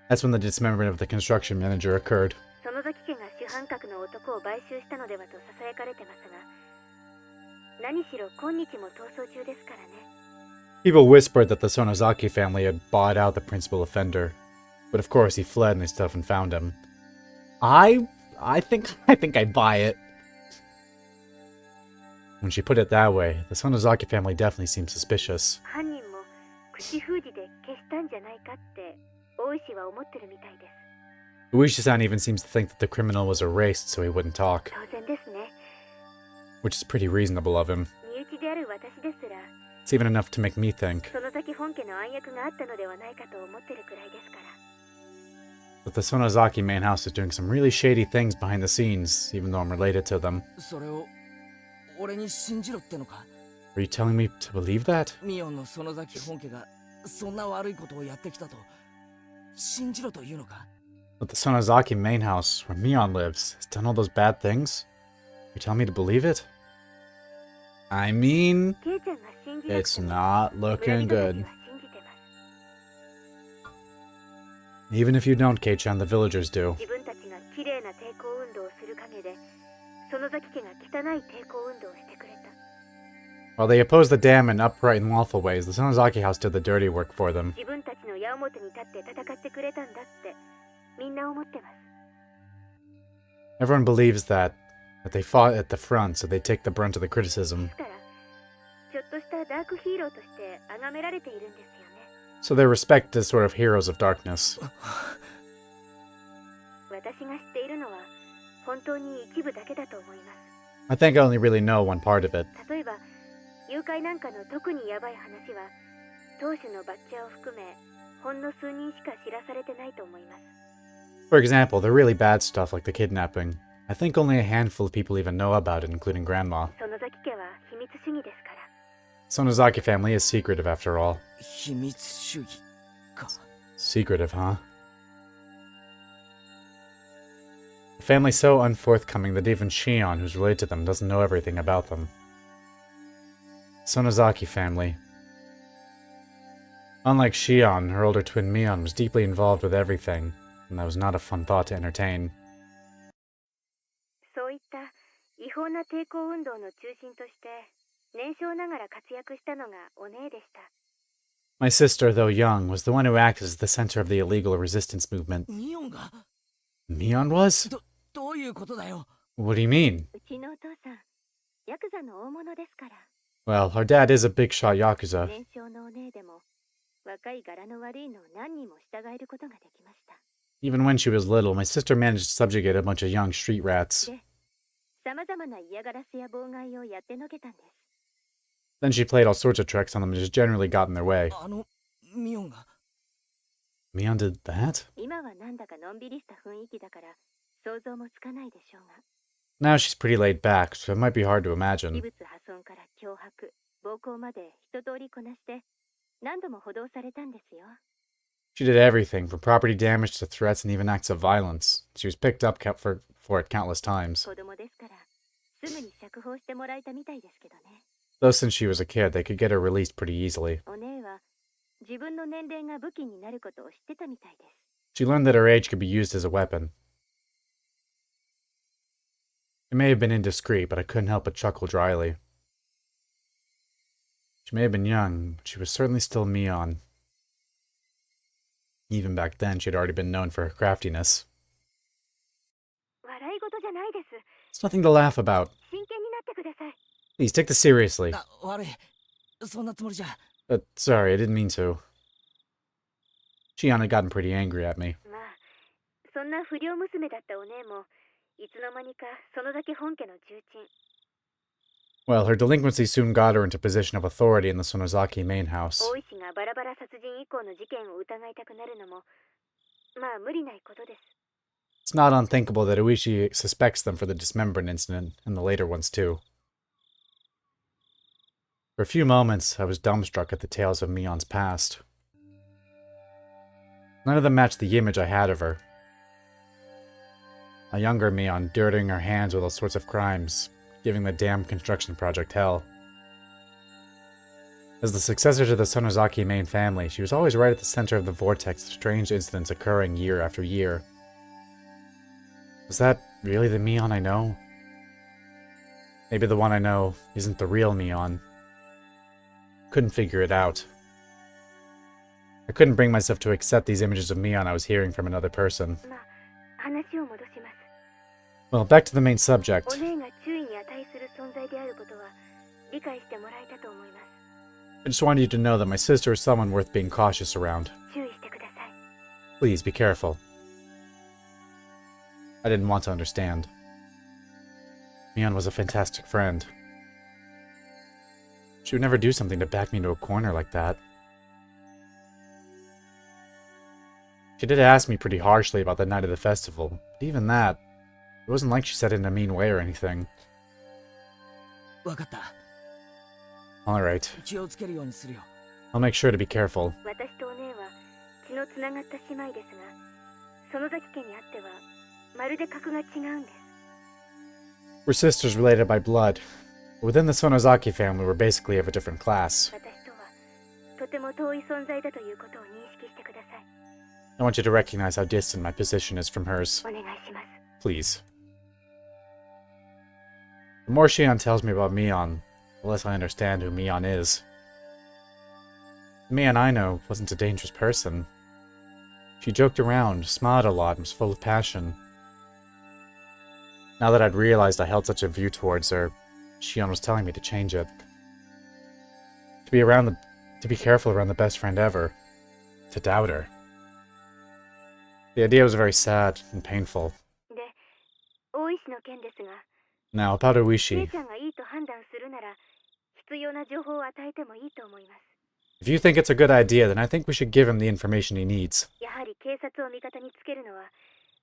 That's when the dismemberment of the construction manager occurred. 園崎家が主犯格の男を買収したのではと囁かれてますが、何しろ今日も逃走中ですからね。 People whispered that the Sonozaki family had bought out the principal offender, but of course he fled and they still haven't found him. I think I buy it. When she put it that way, the Sonozaki family definitely seems suspicious. 犯人も口封じで消したんじゃないかって大石は思ってるみたいです。 Uishi-san even seems to think that the criminal was erased so he wouldn't talk, 当然ですね。 which is pretty reasonable of him. 身内である私ですら、 It's even enough to make me think 園崎本家の暗躍があったのではないかと思ってるくらいですから。 that the Sonozaki main house is doing some really shady things behind the scenes, even though I'm related to them. それを俺に信じろってのか。 Are you telling me to believe that? ミオンの園崎本家がそんな悪いことをやってきたと信じろというのか。 That the Sonozaki main house, where Mion lives, has done all those bad things? You telling me to believe it? I mean, ケイちゃんが信じなく it's ても not 村 looking 人たち good. は信じてます。 Even if you don't, Kei-chan, the villagers do. 自分たちが綺麗な抵抗運動をする陰で、園崎家が汚い抵抗運動をしてくれた。 While they opposed the dam in upright and lawful ways, the Sonozaki house did the dirty work for them. 自分たちの矢面に立って戦ってくれたんだってみんな思ってます。 Everyone believes that they fought at the front, so they take the brunt of the criticism. ですからちょっとしたダークヒーローとして崇められているんですよね。 So they're respected as sort of heroes of darkness. 私が知っているのは本当に一部だけだと思います。 I think I only really know one part of it. 例えば誘拐なんかの特にヤバい話は当主のバッチャーを含めほんの数人しか知らされてないと思います。 For example, the really bad stuff like the kidnapping. I think only a handful of people even know about it, including Grandma. 園崎家は秘密主義ですから。 Sonozaki family is secretive after all. 秘密主義か。 Secretive, huh? A family so unforthcoming that even Shion, who's related to them, doesn't know everything about them. Sonozaki family. Unlike Shion, her older twin Mion was deeply involved with everything, and that was not a fun thought to entertain. そういった違法な抵抗運動の中心として年少ながら活躍したのがお姉でした。 My sister, though young, was the one who acted as the center of the illegal resistance movement. ミオンが Mion was? どういうことだよ。 What do you mean? うちのお父さん、ヤクザの大物ですから。 Well, our dad is a big shot Yakuza. 年少のお姉でも若い柄の悪いのを何人も従えることができました。 Even when she was little, my sister managed to subjugate a bunch of young street rats. で、様々な嫌がらせや妨害をやってのけたんです。 Then she played all sorts of tricks on them and just generally got in their way. ミオンが Mion did that? 今はなんだかのんびりした雰囲気だから想像もつかないでしょうが。 Now she's pretty laid back, so it might be hard to 異 imagine. 物破損から脅迫、暴行まで一通りこなして何度も補導されたんですよ。 She did everything, from property damage to threats and even acts of violence. She was picked up for it countless times. 子供ですからすぐに釈放してもらえたみたいですけどね。 Though since she was a kid, they could get her released pretty easily. お姉は自分の年齢が武器になることを知ってたみたいです。 She learned that her age could be used as a weapon. It may have been indiscreet, but I couldn't help but chuckle dryly. She may have been young, but she was certainly still Mion. Even back then, she had already been known for her craftiness. 笑い事じゃないです。 It's nothing to laugh about. 真剣になってください。 Please take this seriously. 悪い。そんなつもりじゃ。Sorry, I didn't mean to. Shion had gotten pretty angry at me. まあ、そんな不良娘だったお姉もいつの間にか園崎本家の重鎮。 Well, her delinquency soon got her into a position of authority in the Sonozaki main house. 大石がバラバラ殺人以降の事件を疑いたくなるのもまあ無理ないことです。 It's not unthinkable that Uishi suspects them for the dismemberment incident, and the later ones too. For a few moments, I was dumbstruck at the tales of Mion's past. None of them matched the image I had of her. A younger Mion dirtying her hands with all sorts of crimes, giving the damn construction project hell. As the successor to the Sonozaki main family, she was always right at the center of the vortex of strange incidents occurring year after year. Was that really the Mion I know? Maybe the one I know isn't the real Mion. Couldn't figure it out. I couldn't bring myself to accept these images of Mion I was hearing from another person. まあ話を戻します。 Well, back to the main subject. お姉が注意に値する存在であることは理解してもらえたと思います。 I just wanted you to know that my sister is someone worth being cautious around. 注意してください。 Please be careful. I didn't want to understand. Mion was a fantastic friend. She would never do something to back me into a corner like that. She did ask me pretty harshly about the night of the festival, but even that, it wasn't like she said it in a mean way or anything. わかった。 Alright, 気をつけるようにするよ。 I'll make sure to be careful. 私とお姉は血のつながった姉妹ですが、園崎家にあってはまるで格が違うんです。 We're sisters related by blood. But within the Sonozaki family, we're basically of a different class. 私とはとても遠い存在だということを認識してください。 I want you to recognize how distant my position is from hers. お願いします。 Please. The more Shion tells me about Mion, the less I understand who Mion is. The Mion I know wasn't a dangerous person. She joked around, smiled a lot, and was full of passion. Now that I'd realized I held such a view towards her, Shion was telling me to change it. To be careful around the best friend ever. To doubt her. The idea was very sad and painful. で、大石の件ですが、 Now, about 姉 Uishi. ちゃんがいいと判断するなら、必要な情報を与えてもいいと思います。 If you think it's a good idea, then I think we should give him the information he needs. やはり警察を味方につけるのは、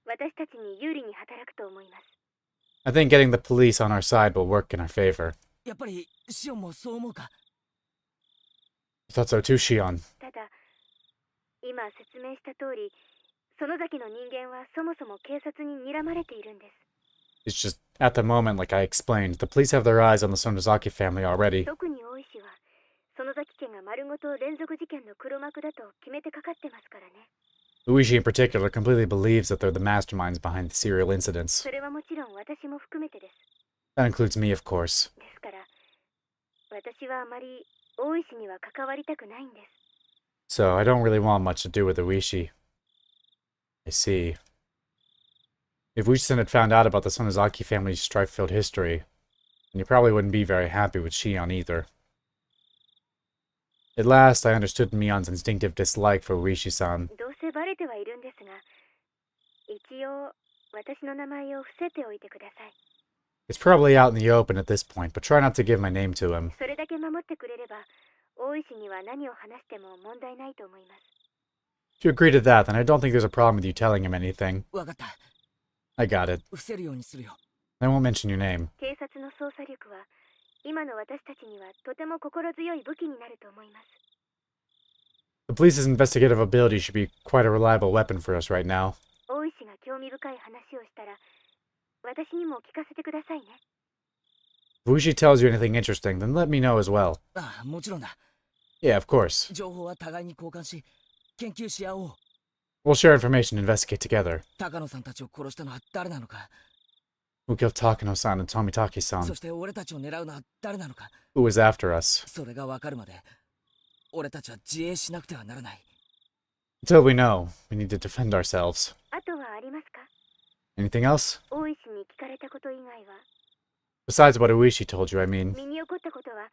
私たちに有利に働くと思います。 I think getting the police on our side will work in our favor. やっぱりシオンもそう思うか。 I thought so too, Shion. ただ、今説明した通り、園崎の人間はそもそも警察に睨まれているんです。 It's just, at the moment, like I explained, the police have their eyes on the Sonozaki family already. 特に大石は、園崎家が丸ごと連続事件の黒幕だと決めてかかってますからね。 Luigi in particular completely believes that they're the masterminds behind the serial incidents. それはもちろん私も含めてです。 That includes me, of course. ですから、私はあまり大石には関わりたくないんです。 So I don't really want much to do with Uishi. I see. If Uichi-san had found out about the Sonozaki family's strife-filled history, then he probably wouldn't be very happy with Shion either. At last, I understood Mion's instinctive dislike for Uishi-san. どうせバレてはいるんですが、一応私の名前を伏せておいてください。 It's probably out in the open at this point, but try not to give my name to him. それだけ守ってくれれば、大石には何を話しても問題ないと思います。 If you agree to that, then I don't think there's a problem with you telling him anything. わかった。 I got it. 伏せるようにするよ。 I won't mention your name. 警察の捜査力は、今の私たちにはとても心強い武器になると思います。 The police's investigative ability should be quite a reliable weapon for us right now. 大石が興味深い話をしたら、私にも聞かせてくださいね。 If Uishi tells you anything interesting, then let me know as well. ああ、もちろんだ。 Yeah, of course. 情報は互いに交換し、研究し合おう。 We'll share information and investigate together. 高野さんたちを殺したのは誰なのか。 Who killed Takano-san and Tomitaki-san? そして俺たちを狙うのは誰なのか。 Who was after us? それがわかるまで、俺たちは自衛しなくてはならない。 Until we know, we need to defend ourselves. あとはありますか？ Anything else? 大石に聞かれたこと以外は、 Besides what Uishi told you, I mean. 身に起こったことは、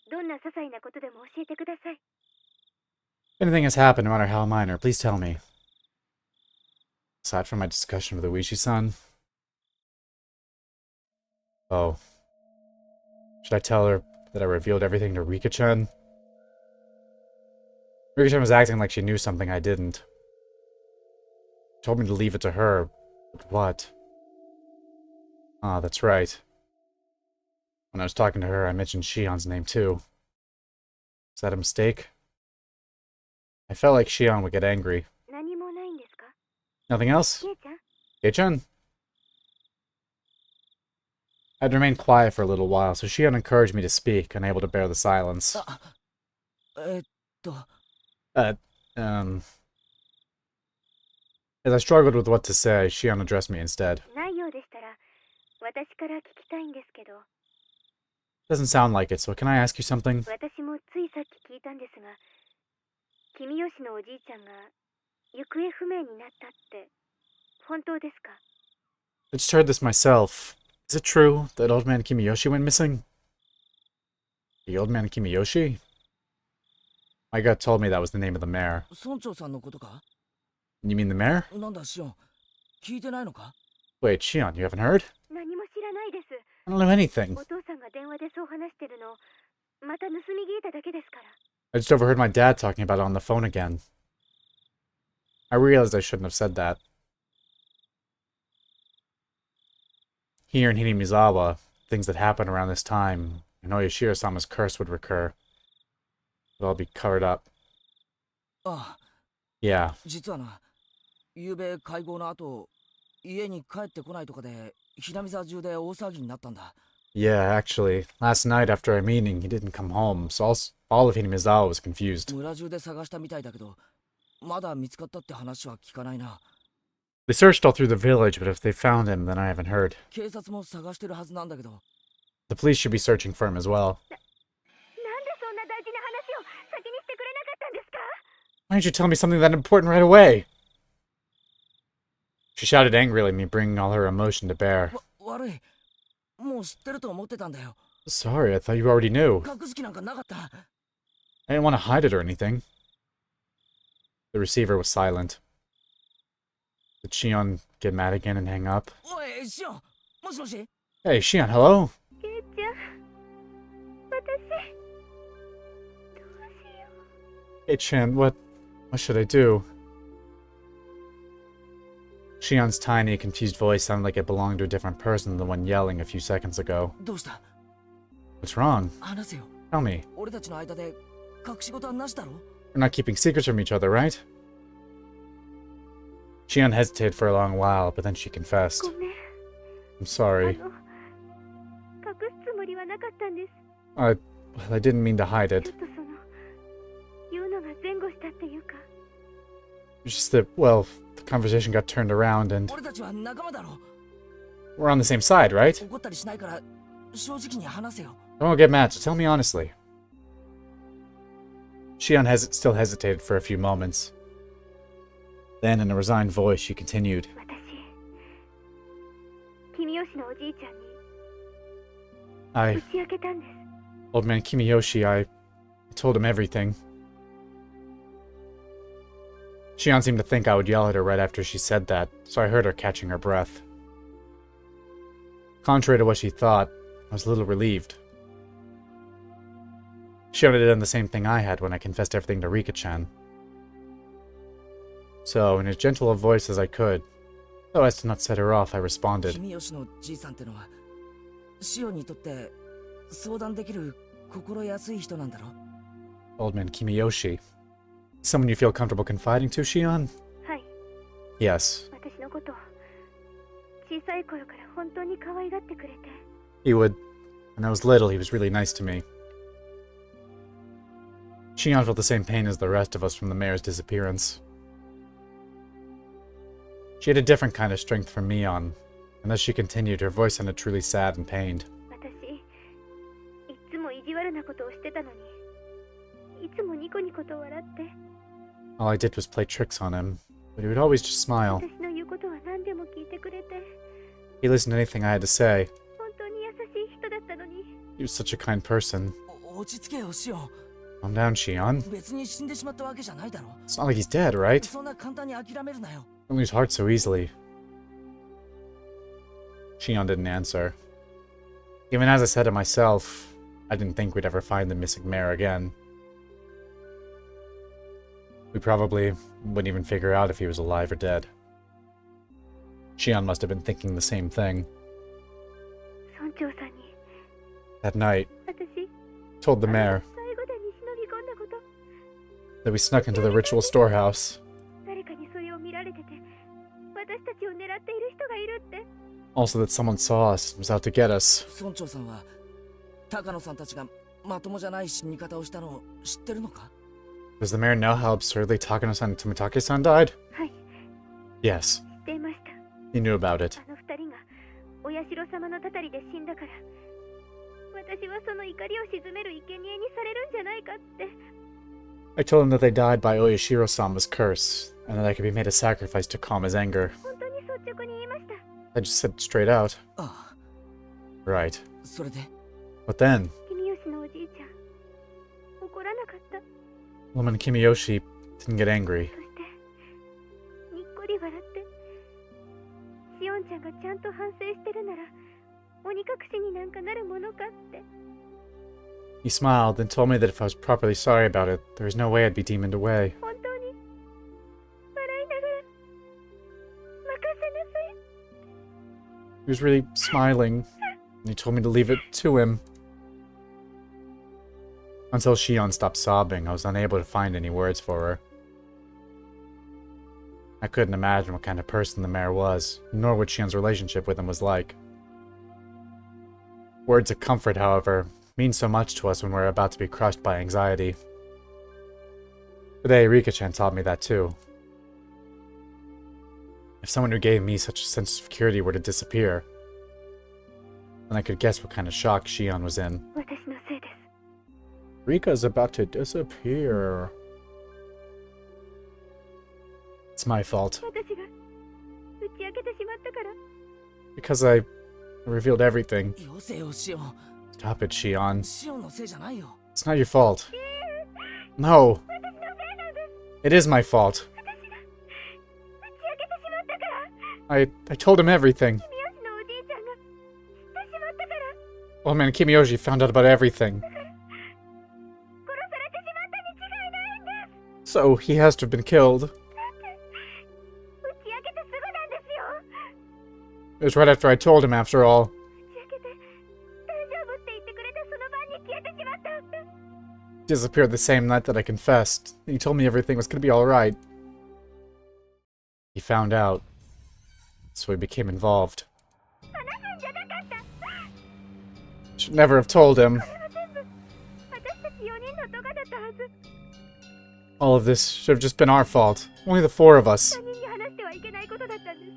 どんな些細なことでも教えてください。 If anything has happened, no matter how minor, please tell me. Aside from my discussion with Uishi-san, Oh. Should I tell her that I revealed everything to Rika-chan? Rika-chan was acting like she knew something I didn't. She told me to leave it to her. But what? Ah, that's right. When I was talking to her, I mentioned Shion's name too. Is that a mistake? I felt like Shion would get angry. 何もないんですか？ Nothing else? ケイちゃん？ Kei-chan? I'd remained quiet for a little while, so Shion encouraged me to speak, unable to bear the silence. えっと、 As I struggled with what to say, Shion addressed me instead. ないようでしたら、私から聞きたいんですけど、 Doesn't sound like it, so can I ask you something? 私もついさっき聞いたんですが、君吉のおじいちゃんが行方不明になったって、本当ですか？ I just heard this myself. Is it true that old man Kimiyoshi went missing? The old man Kimiyoshi? My gut told me that was the name of the mayor. 村長さんのことか？ You mean the mayor? なんだ、シオン。聞いてないのか？ Wait, Shion, you haven't heard? 何も知らないです。 I don't know anything. お父さんが電話でそう話してるの、また盗み聞いただけですから。 I just overheard my dad talking about it on the phone again. I realized I shouldn't have said that. Here in Hinamizawa, things that happened around this time, I know Yoshiro-sama's curse would recur. It'll all be covered up. ああ、 Yeah. 実はな、昨べ会合の後、家に帰ってこないとかで、ひなみ沢中で大騒ぎになったんだ。Yeah, actually, last night after our meeting, he didn't come home, so all of Hinamizawa was confused. 村中で探したみたいだけど、まだ見つかったって話は聞かないな。 They searched all through the village, but if they found him, then I haven't heard. 警察も探してるはずなんだけど。 The police should be searching for him as well. なんでそんな大事な話を先にしてくれなかったんですか？ Why didn't you tell me something that important right away? She shouted angrily at me, bringing all her emotion to bear. 悪い。もう知ってると思ってたんだよ。 Sorry, I thought you already knew. 隠す気なんかなかった。 I didn't want to hide it or anything. The receiver was silent. Did Shion get mad again and hang up? おい、シオン。もしもし？ Hey, Shion, hello? ケイちゃん、私、どうしよう。 Hey, Chan, what should I do? Shion's tiny, confused voice sounded like it belonged to a different person than the one yelling a few seconds ago. どうした？ What's wrong? 話せよ。 Tell me. 俺たちの間で隠し事はなしだろ？ We're not keeping secrets from each other, right? Shion hesitated for a long while, but then she confessed. ごめん。 I'm sorry. 隠すつもりはなかったんです。 Well, I didn't mean to hide ちょっ it. と言うのが前後したっていうか。 It's just that, well, the conversation got turned around and 俺たちは仲間だろ？ we're on the same side, right? 怒ったりしないから正直に話せよ。 I won't get mad, so tell me honestly. Shion still hesitated for a few moments. Then, in a resigned voice, she continued. 私、君吉のおじいちゃんに I, 打ち明けたんです。 old man Kimiyoshi, I told him everything. Shion seemed to think I would yell at her right after she said that, so I heard her catching her breath. Contrary to what she thought, I was a little relieved. Shion had done the same thing I had when I confessed everything to Rika-chan. So, in as gentle a voice as I could, so as to not set her off, I responded. 君吉のじいさんってのは、シオンにとって相談できる心安い人なんだろ？ Old man Kimiyoshi. Someone you feel comfortable confiding to, Shion? はい、 Yes. 私のこと、小さい頃から本当に可愛がってくれて。 He would. When I was little, he was really nice to me. Shion felt the same pain as the rest of us from the mayor's disappearance. She had a different kind of strength from me on, and as she continued, her voice sounded truly sad and pained. 私、いつも意地悪なことをしてたのに、いつもニコニコと笑って。 All I did was play tricks on him, but he would always just smile. 私の言うことは何でも聞いてくれて、 He listened to anything I had to say. 本当に優しい人だったのに。 He was such a kind person. 落ち着けよ、シオン。 Calm down, Shion. 別に死んでしまったわけじゃないだろ。 It's not like he's dead, right? そんな簡単に諦めるなよ。 Don't lose heart so easily. Shion didn't answer. Even as I said it myself, I didn't think we'd ever find the missing mayor again. We probably wouldn't even figure out if he was alive or dead. Shion must have been thinking the same thing. 村長さんに That night, 私 told the mayor 最後だに忍び込んだこと that we snuck into the ritual storehouse. 誰かにそれを見られてて私たちを狙っている人がいるって Also that someone saw us and was out to get us. 村長さんは高野さんたちがまともじゃない死に方をしたのを知ってるのか？ Does the mayor know how absurdly Takano-san and Tomitake-san died? はい Yes, 知っていました he knew about it. あの二人がお社様のたたりで死んだから私はその怒りを鎮める生贄にされるんじゃないかって I told him that they died by Oyashiro-sama's curse, and that I could be made a sacrifice to calm his anger. 本当に率直に言いました I just said it straight out. ああ、 Right. それで But then, 君吉のおじいちゃん怒らなかった woman Kimiyoshi didn't get angry. そしてにっこり笑ってしおんちゃんがちゃんと反省してるなら鬼隠しになんかなるものかって He smiled and told me that if I was properly sorry about it, there was no way I'd be demoned away. 本当に笑いながら任せなさい He was really smiling, and he told me to leave it to him. Until Shion stopped sobbing, I was unable to find any words for her. I couldn't imagine what kind of person the mayor was, nor what Shion's relationship with him was like. Words of comfort, however, mean so much to us when we're about to be crushed by anxiety. Today, Rika-chan taught me that too. If someone who gave me such a sense of security were to disappear, then I could guess what kind of shock Shion was in. 私のせいです Rika's about to disappear. It's my fault. 私が打ち明けてしまったから Because I revealed everything. よせよシオン。 Stop it, Shion. シオンのせいじゃないよ。 It's not your fault. No. It is my fault. 私が打ち明けてしまったから I told him everything. 君吉のおじいちゃんが知ってしまったから Old man Kimiyoshi found out about everything. 殺されてしまったに違いないんです So he has to have been killed. だって打ち明けてすぐなんですよ It was right after I told him, after all. 打ち明けて大丈夫って言ってくれてその晩に消えてしまった He disappeared the same night that I confessed. He told me everything was going to be alright. He found out. So he became involved. 話すんじゃなかった Should never have told him. これは全部私たち4人の咎だったはず All of this should have just been our fault. Only the four of us. 他人に話してはいけないことだったんです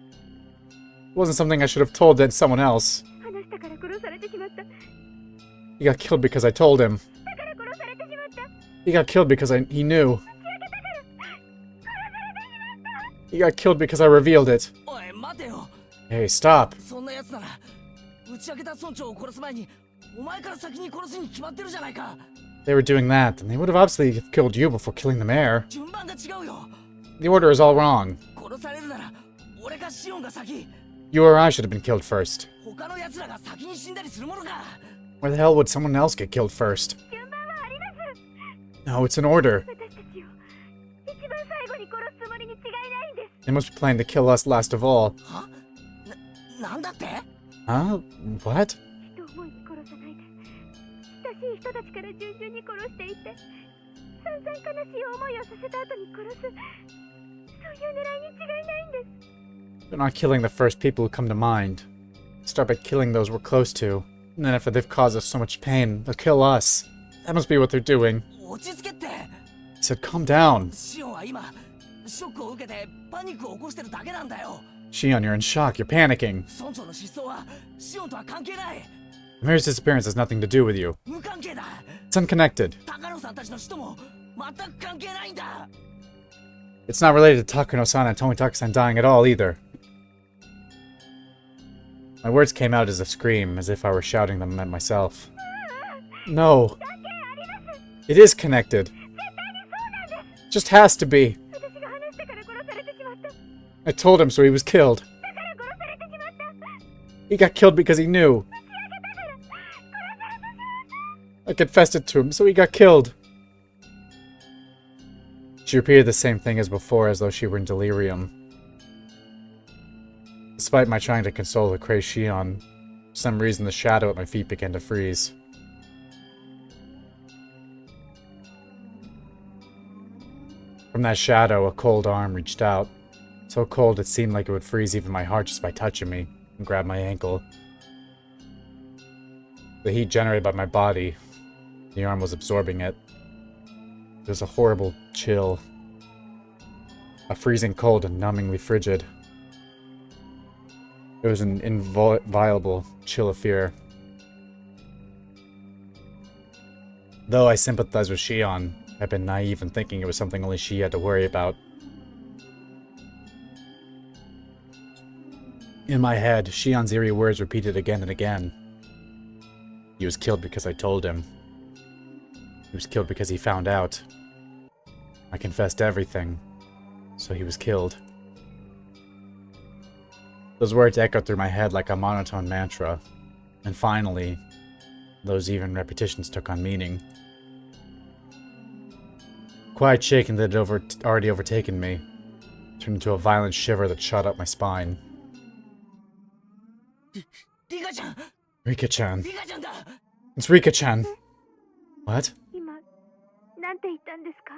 It wasn't something I should have told someone else. 話したから殺されてしまった He got killed because I told him. だから殺されてしまった He got killed because he knew. 打ち明けたから殺されてしまった He got killed because I revealed it. おい、待てよ。 Hey, stop. そんな奴なら打ち明けた村長を殺す前にお前から先に殺すに決まってるじゃないか。 If they were doing that, then they would have obviously killed you before killing the mayor. 順番が違うよ。 The order is all wrong. 殺されるなら俺かシオンが先。 You or I should have been killed first. 他の奴らが先に死んだりするものか。 Why the hell would someone else get killed first? 順番はあります No, it's an order. 私たちを一番最後に殺すつもりに違いないんです They must be planning to kill us last of all. は？なんだって？ Huh? What? 人思いに殺さないで親しい人たちから順々に殺していって散々悲しい思いをさせた後に殺すそういう狙いに違いないんです They're not killing the first people who come to mind. Start by killing those we're close to. And then after they've caused us so much pain, they'll kill us. That must be what they're doing. 落ち着けって。 I said, calm down. シオンは今ショックを受けてパニックを起こしてるだけなんだよ。 Shion, you're in shock. You're panicking. 村長の失踪はシオンとは関係ない。 The mayor's disappearance has nothing to do with you. 無関係だ。 It's unconnected. 高野さんたちの死とも全く関係ないんだ。 It's not related to Takuno-san and Tomitake-san dying at all either. My words came out as a scream, as if I were shouting them at myself. No. It is connected. It just has to be. 私が話したから殺されてしまった I told him, so he was killed. だから殺されてしまった He got killed because he knew. I confessed it to him, so he got killed. She repeated the same thing as before, as though she were in delirium. Despite my trying to console the crazed Shion, for some reason the shadow at my feet began to freeze. From that shadow, a cold arm reached out. So cold it seemed like it would freeze even my heart just by touching me, and grabbed my ankle. The heat generated by my body, the arm was absorbing it. It was a horrible chill. A freezing cold and numbingly frigid. It was an inviolable chill of fear. Though I sympathized with Shion, I'd been naive in thinking it was something only she had to worry about. In my head, Shion's eerie words repeated again and again. He was killed because I told him. He was killed because he found out. I confessed everything, so he was killed. Those words echoed through my head like a monotone mantra, and finally, those even repetitions took on meaning. Quiet shaking that had already overtaken me turned into a violent shiver that shot up my spine. Rika-chan! Rika-chan. Rika-chan だ! It's Rika-chan. What? 今なんて言ったんですか？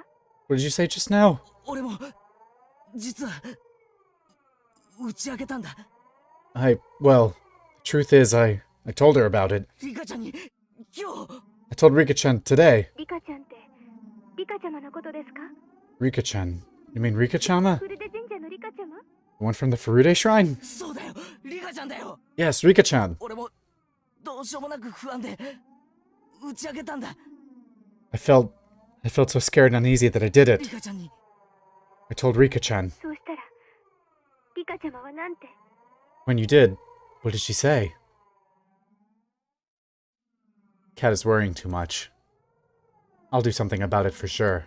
What did you say just now? 俺も実は打ち明けたんだ。 Well, the truth is, I told her about it. リカちゃんに今日 I told Rika-chan today. リカちゃんってリカちゃまのことですか？ Rika-chan. You mean Rika-chama? フルデ神社のリカちゃま？ The one from the Furude Shrine? そうだよ、リカちゃんだよ。 Yes, Rika-chan. 俺もどうしようもなく不安で打ち明けたんだ。 I felt so scared and uneasy that I did リ it. カちゃんに I told Rika-chan. そうしたらリカちゃまはなんて？ When you did, what did she say? Cat is worrying too much. I'll do something about it for sure.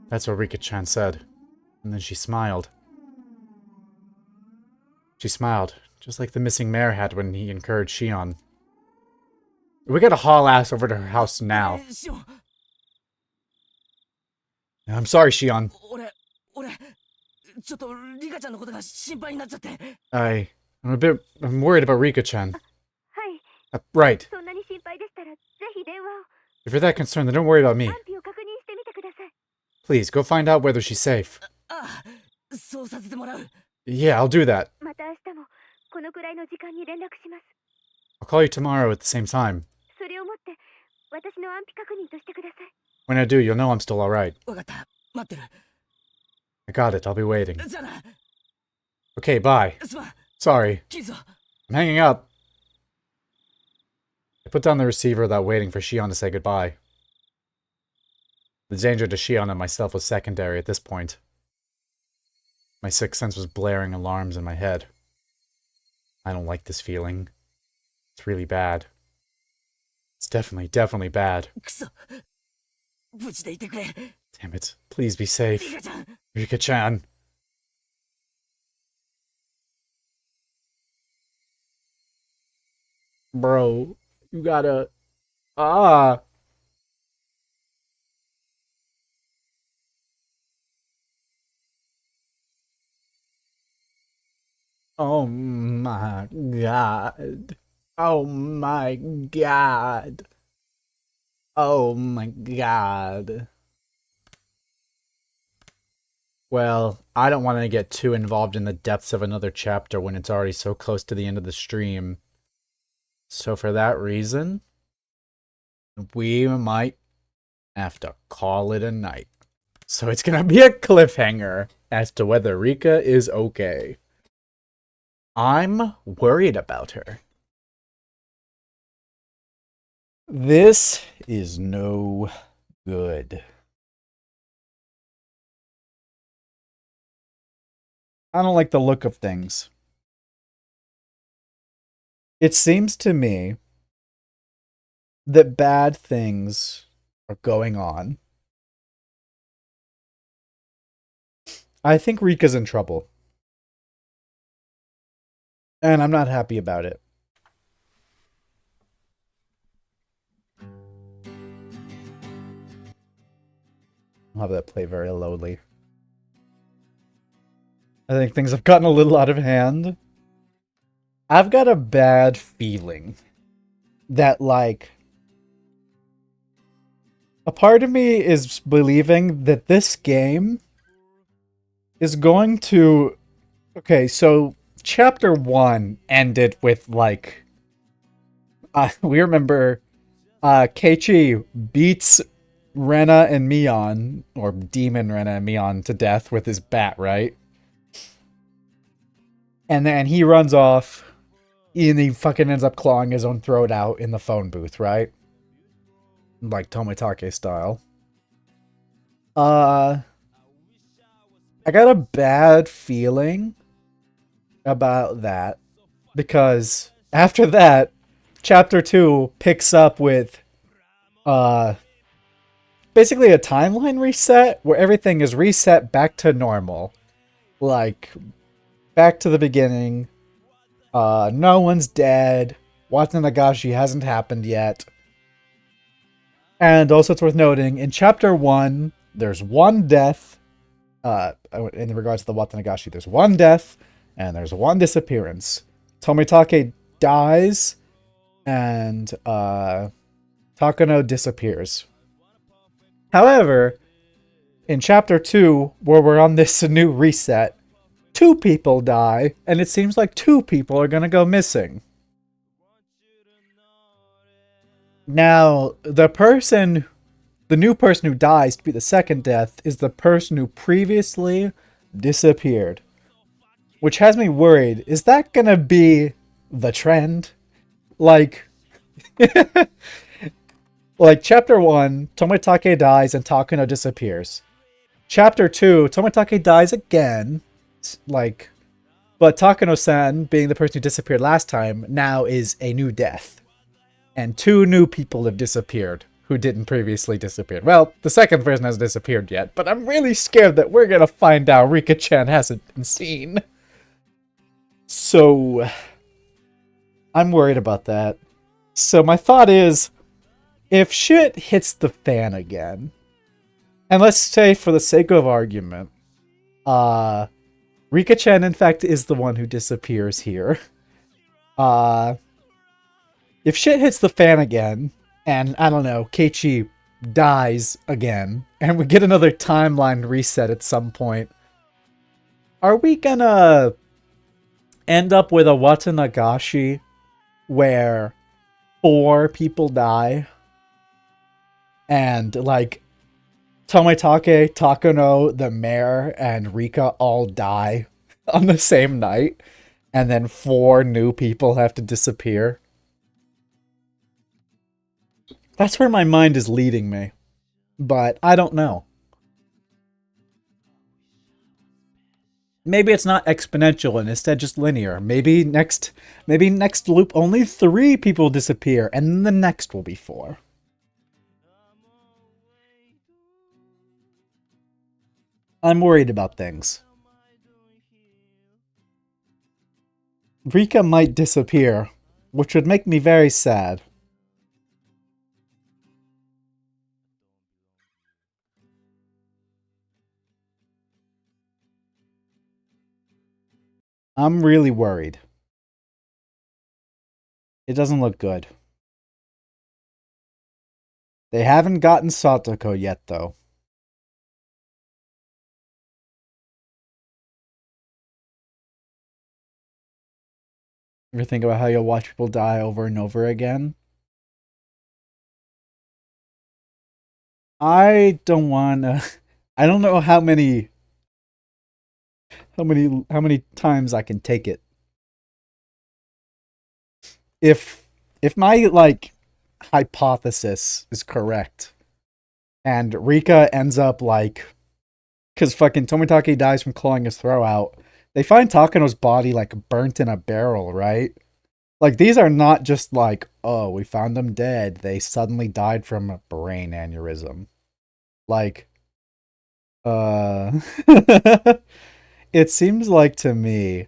That's what Rika-chan said. And then she smiled. She smiled, just like the missing mare had when he encouraged Shion. We gotta haul ass over to her house now. シオン I'm sorry, Shion. 俺ちょっとリカちゃんのことが心配になっちゃって。 I'm worried about Rika-chan. はい、 Right. そんなに心配でしたらぜひ電話を If you're that concerned, then don't worry about me. 安否を確認してみてください。 Please, go find out whether she's safe. ああ、そうさせてもらう。 Yeah, I'll do that. また明日もこのくらいの時間に連絡します。 I'll call you tomorrow at the same time. それをもって私の安否確認としてください。 When I do, you'll know I'm still alright. わかった、待ってる。 I got it, I'll be waiting. じゃあな、 Okay, bye. すまん、 Sorry. キズ。 I'm hanging up. I put down the receiver without waiting for Shion to say goodbye. The danger to Shion and myself was secondary at this point. My sixth sense was blaring alarms in my head. I don't like this feeling. It's really bad. It's definitely bad. くそ、無事でいてくれ。 Damn it. Please be リ safe. カちゃん。 Rika-chan. Bro, you gotta... Ah! Oh my god. Oh my god. Oh my god. Well, I don't want to get too involved in the depths of another chapter when it's already so close to the end of the stream. So for that reason, we might have to call it a night. So it's gonna be a cliffhanger as to whether Rika is okay. I'm worried about her. This is no good. I don't like the look of things. It seems to me that bad things are going on. I think Rika's in trouble. And I'm not happy about it. I'll have that play very lowly. I think things have gotten a little out of hand. I've got a bad feeling that, like, a part of me is believing that this game is going to... Okay, so Chapter 1 ended with, like... we remember Keiichi beats Rena and Mion, or Demon Rena and Mion, to death with his bat, right? And then he runs off, and he fucking ends up clawing his own throat out in the phone booth, right? Like Tomitake style. I got a bad feeling about that, because after that, Chapter 2 picks up with basically a timeline reset where everything is reset back to normal. Like, back to the beginning. No one's dead. Watanagashi hasn't happened yet. And also it's worth noting, in Chapter 1, there's one death. In regards to the Watanagashi, there's one death, and there's one disappearance. Tomitake dies, and Takano disappears. However, in Chapter 2, where we're on this new reset, 2 people die, and it seems like 2 people are gonna go missing. Now, the new person who dies to be the second death is the person who previously disappeared. Which has me worried. Is that gonna be the trend? Like... like, Chapter 1, Tomitake dies and Takano disappears. Chapter 2, Tomitake dies again. Like... But Takano-san, being the person who disappeared last time, now is a new death. And 2 new people have disappeared who didn't previously disappear. Well, the second person hasn't disappeared yet, but I'm really scared that we're gonna find out Rika-chan hasn't been seen. So, I'm worried about that. So my thought is, if shit hits the fan again, and let's say for the sake of argument, Rika-chan in fact is the one who disappears here. If shit hits the fan again, and, I don't know, Keiichi dies again, and we get another timeline reset at some point, are we gonna end up with a Watanagashi where 4 people die? And, like, Tomitake, Takano, the mayor, and Rika all die on the same night, and then 4 new people have to disappear? That's where my mind is leading me. But I don't know. Maybe it's not exponential and instead just linear. Maybe next loop only 3 people disappear and then the next will be 4. I'm worried about things. Rika might disappear, which would make me very sad. I'm really worried. It doesn't look good. They haven't gotten Satoko yet, though. Ever think about how you'll watch people die over and over again? I don't wanna... I don't know how many times I can take it. If my, like, hypothesis is correct, and Rika ends up, like, because fucking Tomitake dies from clawing his throat out, they find Takano's body, like, burnt in a barrel, right? Like, these are not just like, oh, we found him dead. They suddenly died from a brain aneurysm. Like, it seems like to me,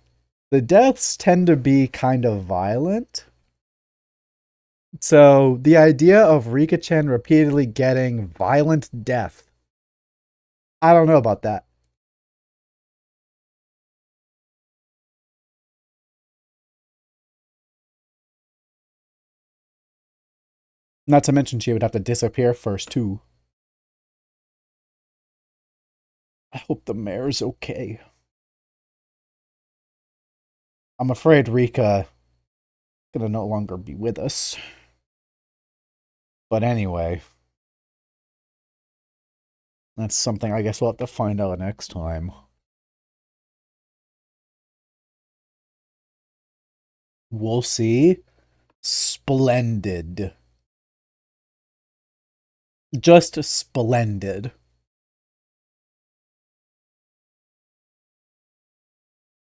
the deaths tend to be kind of violent. So, the idea of Rika-chan repeatedly getting violent death I don't know about that. Not to mention she would have to disappear first, too. I hope the mayor's okay. I'm afraid Rika is gonna no longer be with us. But anyway, that's something I guess we'll have to find out next time. We'll see. Splendid. Just splendid.